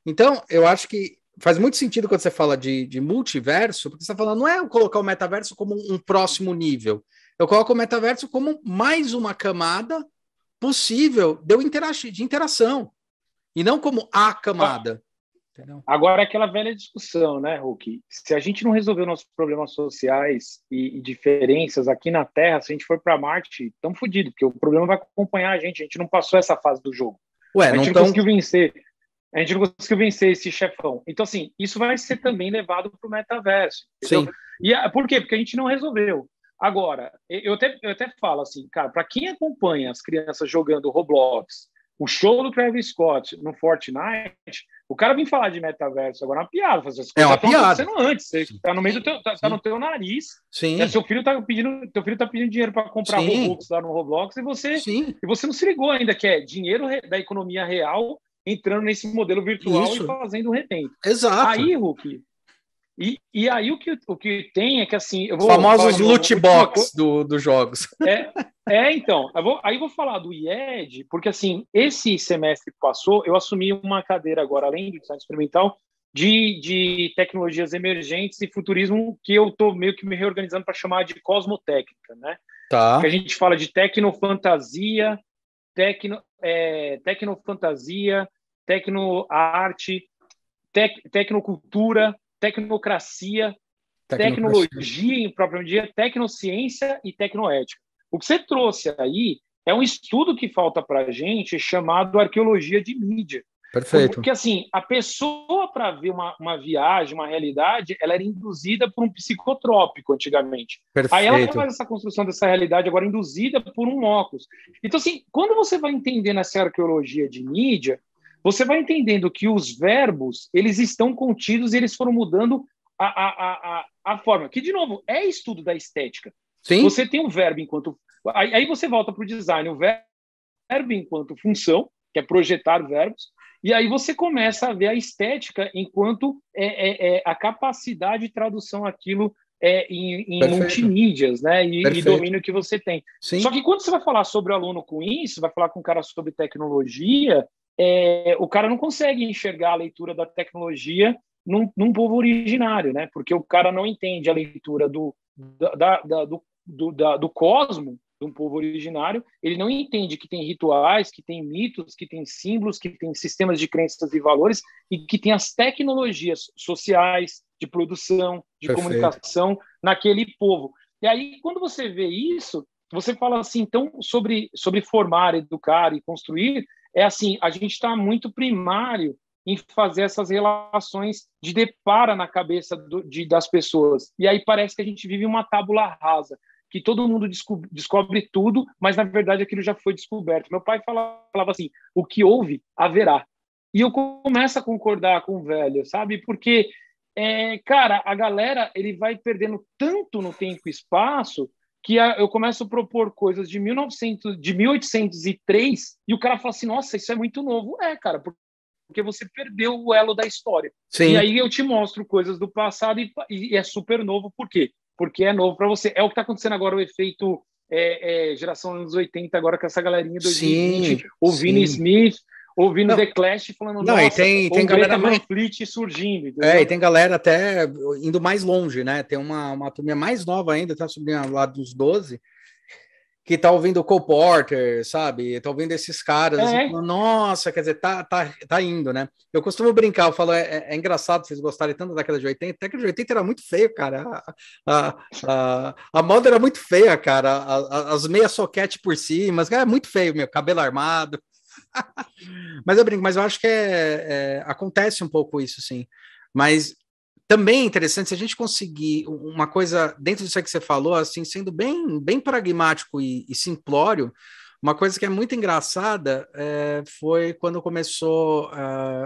Speaker 1: Então, eu acho que faz muito sentido quando você fala de multiverso, porque você está falando, não é eu colocar o metaverso como um próximo nível. Eu coloco o metaverso como mais uma camada possível de interação, e não como a camada.
Speaker 2: Entendeu? Agora, aquela velha discussão, né, Hulk? Se a gente não resolver nossos problemas sociais e diferenças aqui na Terra, se a gente for para Marte, estamos fodidos, porque o problema vai acompanhar a gente não passou essa fase do jogo.
Speaker 1: Ué,
Speaker 2: a gente não conseguiu vencer. A gente não conseguiu vencer esse chefão. Então, assim, isso vai ser também levado para o metaverso.
Speaker 1: Entendeu?
Speaker 2: Sim. Por quê? Porque a gente não resolveu. Agora, eu até falo assim, cara, para quem acompanha as crianças jogando Roblox, o show do Travis Scott no Fortnite, o cara vem falar de metaverso agora, é uma piada.
Speaker 1: É uma piada.
Speaker 2: Antes, você tá no meio do teu, tá no teu nariz.
Speaker 1: Sim.
Speaker 2: Teu filho tá pedindo dinheiro para comprar Robux lá no Roblox e você não se ligou ainda que é dinheiro da economia real entrando nesse modelo virtual e fazendo um retento.
Speaker 1: Exato.
Speaker 2: Aí, Hulk, e aí o que tem é que assim...
Speaker 1: Os famosos loot box dos jogos.
Speaker 2: Então, eu vou falar do IED, porque assim, esse semestre que passou, eu assumi uma cadeira agora, além do design experimental, de tecnologias emergentes e futurismo, que eu estou meio que me reorganizando para chamar de cosmotécnica, né?
Speaker 1: Tá.
Speaker 2: Que a gente fala de tecnofantasia, tecnoarte, tecnocultura, tecnocracia, tecnologia em próprio dia, tecnociência e tecnoética. O que você trouxe aí é um estudo que falta para a gente chamado arqueologia de mídia.
Speaker 1: Perfeito.
Speaker 2: Porque, assim, a pessoa, para ver uma viagem, uma realidade, ela era induzida por um psicotrópico antigamente.
Speaker 1: Perfeito.
Speaker 2: Aí ela faz essa construção dessa realidade agora induzida por um óculos. Então, assim, quando você vai entendendo essa arqueologia de mídia, você vai entendendo que os verbos, eles estão contidos e eles foram mudando a forma. Que, de novo, é estudo da estética.
Speaker 1: Sim.
Speaker 2: Você tem o verbo enquanto... Aí você volta para o design, o verbo enquanto função, que é projetar verbos, e aí você começa a ver a estética enquanto a capacidade de tradução aquilo em multimídias, né? E domínio que você tem.
Speaker 1: Sim.
Speaker 2: Só que quando você vai falar sobre o aluno com isso, vai falar com o cara sobre tecnologia, o cara não consegue enxergar a leitura da tecnologia num povo originário, né? Porque o cara não entende a leitura do cosmo de um povo originário, ele não entende que tem rituais, que tem mitos, que tem símbolos, que tem sistemas de crenças e valores e que tem as tecnologias sociais, de produção, de comunicação naquele povo. E aí, quando você vê isso, você fala assim, então, sobre formar, educar e construir, é assim, a gente está muito primário em fazer essas relações de depara na cabeça das pessoas. E aí parece que a gente vive uma tábula rasa, que todo mundo descobre tudo, mas, na verdade, aquilo já foi descoberto. Meu pai falava assim, o que houve, haverá. E eu começo a concordar com o velho, sabe? Porque, cara, a galera ele vai perdendo tanto no tempo e espaço que eu começo a propor coisas de 1803 e o cara fala assim, nossa, isso é muito novo. Cara, porque você perdeu o elo da história.
Speaker 1: Sim.
Speaker 2: E aí eu te mostro coisas do passado e é super novo. Por quê? Porque é novo para você. É o que está acontecendo agora, o efeito geração anos 80, agora com essa galerinha de 2020, ouvindo Smith, ouvindo The Clash, falando,
Speaker 1: nossa, e tem galera
Speaker 2: Van Fleet surgindo.
Speaker 1: Entendeu? E tem galera até indo mais longe, né? Tem uma turminha mais nova ainda, tá subindo lá dos 12, que tá ouvindo o Cole Porter, sabe? Tá ouvindo esses caras, assim, falando, nossa, quer dizer, tá indo, né? Eu costumo brincar, eu falo, é engraçado vocês gostarem tanto da década de 80, a década de 80 era muito feio, cara, a moda era muito feia, cara, as meias soquete por cima, mas é muito feio, meu, cabelo armado, mas eu brinco, mas eu acho que acontece um pouco isso, sim, mas também é interessante se a gente conseguir uma coisa dentro disso que você falou, assim, sendo bem pragmático e simplório. Uma coisa que é muito engraçada foi quando começou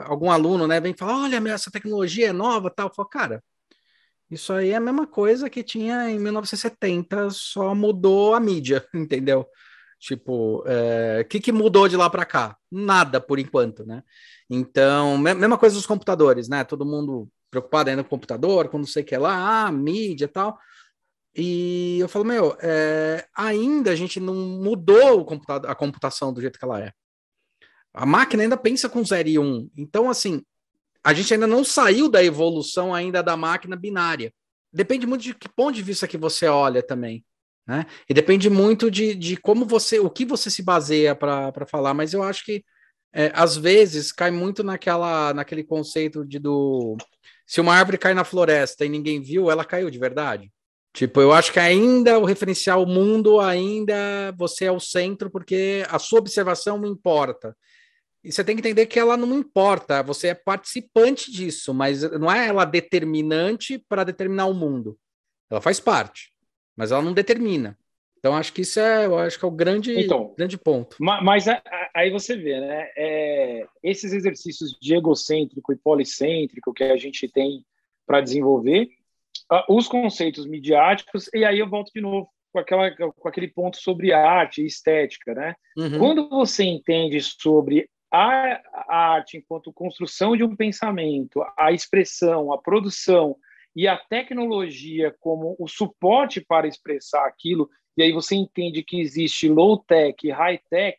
Speaker 1: algum aluno, né, vem falar, olha, essa tecnologia é nova, tal. Eu falo, cara, Isso aí é a mesma coisa que tinha em 1970, só mudou a mídia, entendeu? Tipo, o que mudou de lá para cá? Nada, por enquanto, né? Então, mesma coisa dos computadores, né? Todo mundo preocupado ainda com o computador, com não sei o que lá, mídia e tal. E eu falo, meu, ainda a gente não mudou a computação do jeito que ela é. A máquina ainda pensa com 0 e 1. Então, assim, a gente ainda não saiu da evolução ainda da máquina binária. Depende muito de que ponto de vista que você olha também, né? E depende muito de como o que você se baseia para falar, mas eu acho que às vezes cai muito naquele conceito se uma árvore cai na floresta e ninguém viu, ela caiu de verdade. Tipo, eu acho que ainda o referencial mundo, ainda você é o centro, porque a sua observação importa. E você tem que entender que ela não importa, você é participante disso, mas não é ela determinante para determinar o mundo. Ela faz parte, mas ela não determina. Então, acho que eu acho que é o grande ponto.
Speaker 2: Mas aí você vê, né? Esses exercícios de egocêntrico e policêntrico que a gente tem para desenvolver, os conceitos midiáticos, e aí eu volto de novo com aquele ponto sobre arte e estética, né? Uhum. Quando você entende sobre a arte enquanto construção de um pensamento, a expressão, a produção e a tecnologia como o suporte para expressar aquilo, e aí você entende que existe low-tech, high-tech,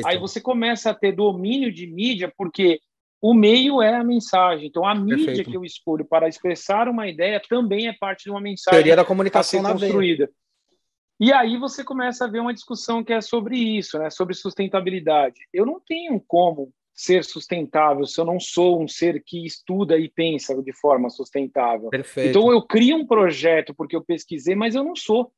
Speaker 2: aí você começa a ter domínio de mídia, porque o meio é a mensagem. Então, a mídia que eu escolho para expressar uma ideia também é parte de uma mensagem
Speaker 1: teoria da comunicação
Speaker 2: a ser construída. E aí você começa a ver uma discussão que é sobre isso, né? Sobre sustentabilidade. Eu não tenho como ser sustentável se eu não sou um ser que estuda e pensa de forma sustentável.
Speaker 1: Perfeito.
Speaker 2: Então, eu crio um projeto porque eu pesquisei, mas eu não sou.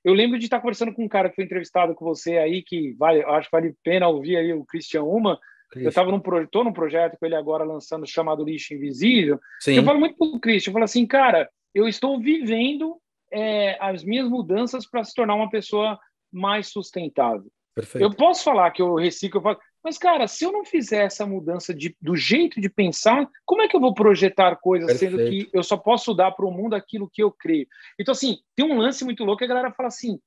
Speaker 2: Eu lembro de estar conversando com um cara que foi entrevistado com você aí, que acho que vale a pena ouvir aí, o Christian Uma. Eu estou num projeto com ele agora lançando chamado Lixo Invisível. Eu falo muito para o Christian, eu falo assim, cara, eu estou vivendo as minhas mudanças para se tornar uma pessoa mais sustentável. Perfeito. Eu posso falar que eu reciclo, mas, cara, se eu não fizer essa mudança do jeito de pensar, como é que eu vou projetar coisas, sendo que eu só posso dar para o mundo aquilo que eu creio? Então, assim, tem um lance muito louco que a galera fala assim,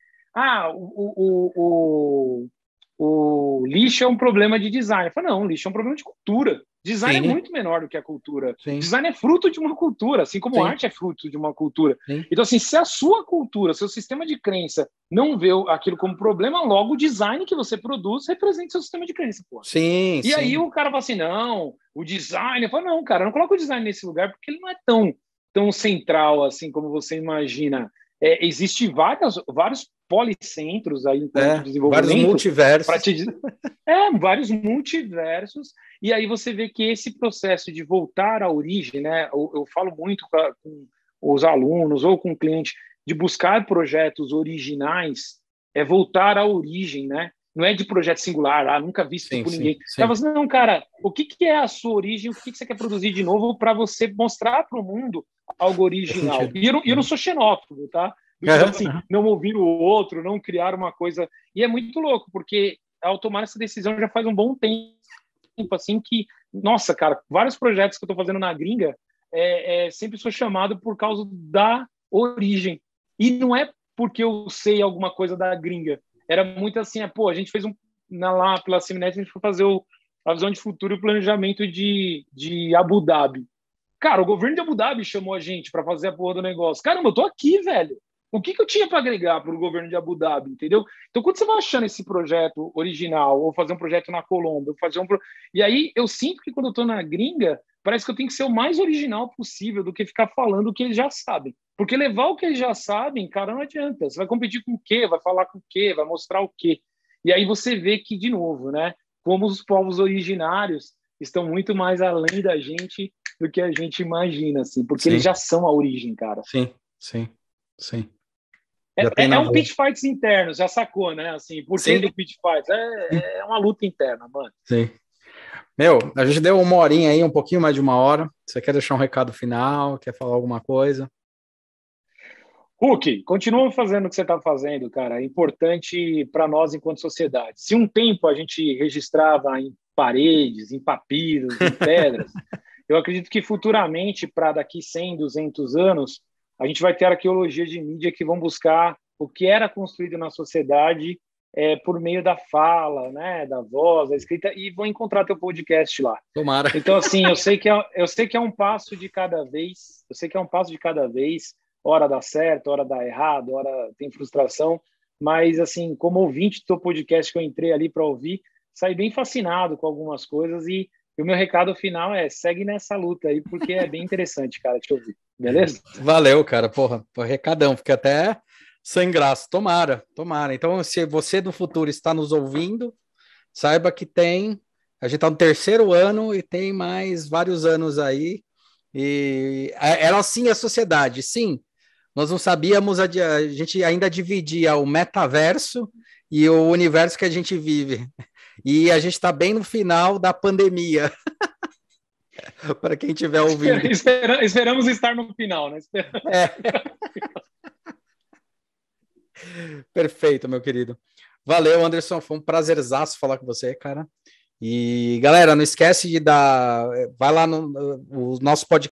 Speaker 2: o lixo é um problema de design. Eu falo, não, lixo é um problema de cultura. Design é muito menor do que a cultura. Design é fruto de uma cultura, assim como arte é fruto de uma cultura. Então, assim, se a sua cultura, seu sistema de crença não vê aquilo como problema, logo o design que você produz representa seu sistema de crença. Pô. E aí o cara fala assim, não, o design... Eu falo, não, cara, não coloca o design nesse lugar porque ele não é tão central assim como você imagina. Existem vários policentros aí enquanto desenvolvimento.
Speaker 1: Vários multiversos.
Speaker 2: Vários multiversos. E aí você vê que esse processo de voltar à origem, né? Eu falo muito com os alunos ou com o cliente de buscar projetos originais, voltar à origem, né? Não é de projeto singular, nunca visto por ninguém. Então, assim, não, cara, o que é a sua origem? O que você quer produzir de novo para você mostrar para o mundo algo original? E eu não sou xenófobo, tá? Assim, não ouvir o outro, não criar uma coisa. E é muito louco, porque ao tomar essa decisão já faz um bom tempo, assim, que, nossa, cara, vários projetos que eu estou fazendo na gringa, sempre sou chamado por causa da origem. E não é porque eu sei alguma coisa da gringa. Era muito assim, a gente fez lá pela Seminet, a gente foi fazer a visão de futuro e o planejamento de Abu Dhabi. Cara, o governo de Abu Dhabi chamou a gente para fazer a porra do negócio. Caramba, eu tô aqui, velho. O que eu tinha para agregar para o governo de Abu Dhabi, entendeu? Então, quando você vai achando esse projeto original, ou fazer um projeto na Colômbia, e aí eu sinto que quando eu estou na gringa, parece que eu tenho que ser o mais original possível do que ficar falando o que eles já sabem. Porque levar o que eles já sabem, cara, não adianta. Você vai competir com o quê? Vai falar com o quê? Vai mostrar o quê? E aí você vê que, de novo, né, como os povos originários estão muito mais além da gente do que a gente imagina, assim, porque eles já são a origem, cara.
Speaker 1: Sim.
Speaker 2: É um pitch fights interno, já sacou, né? Assim, por que do pitch fights? É uma luta interna, mano.
Speaker 1: Sim. Meu, a gente deu 1 horinha aí, um pouquinho mais de 1 hora. Você quer deixar um recado final? Quer falar alguma coisa?
Speaker 2: Hulk, continua fazendo o que você está fazendo, cara. É importante para nós enquanto sociedade. Se um tempo a gente registrava em paredes, em papiros, em pedras, eu acredito que futuramente, para daqui 100, 200 anos, a gente vai ter arqueologia de mídia que vão buscar o que era construído na sociedade por meio da fala, né, da voz, da escrita, e vão encontrar teu podcast lá.
Speaker 1: Tomara.
Speaker 2: Então, assim, eu sei que é um passo de cada vez, hora dá certo, hora dá errado, hora tem frustração, mas, assim, como ouvinte do teu podcast que eu entrei ali para ouvir, saí bem fascinado com algumas coisas e o meu recado final segue nessa luta aí, porque é bem interessante, cara, te ouvir. Beleza?
Speaker 1: Valeu, cara. Porra, recadão. Fiquei até sem graça. Tomara. Então, se você do futuro está nos ouvindo, saiba que a gente está no 3º ano e tem mais vários anos aí. E era assim a sociedade. Sim, nós não sabíamos, a gente ainda dividia o metaverso e o universo que a gente vive. E a gente está bem no final da pandemia. Para quem estiver ouvindo.
Speaker 2: Esperamos estar no final, né?
Speaker 1: Perfeito, meu querido. Valeu, Anderson. Foi um prazerzaço falar com você, cara. E, galera, não esquece de vai lá no nosso podcast.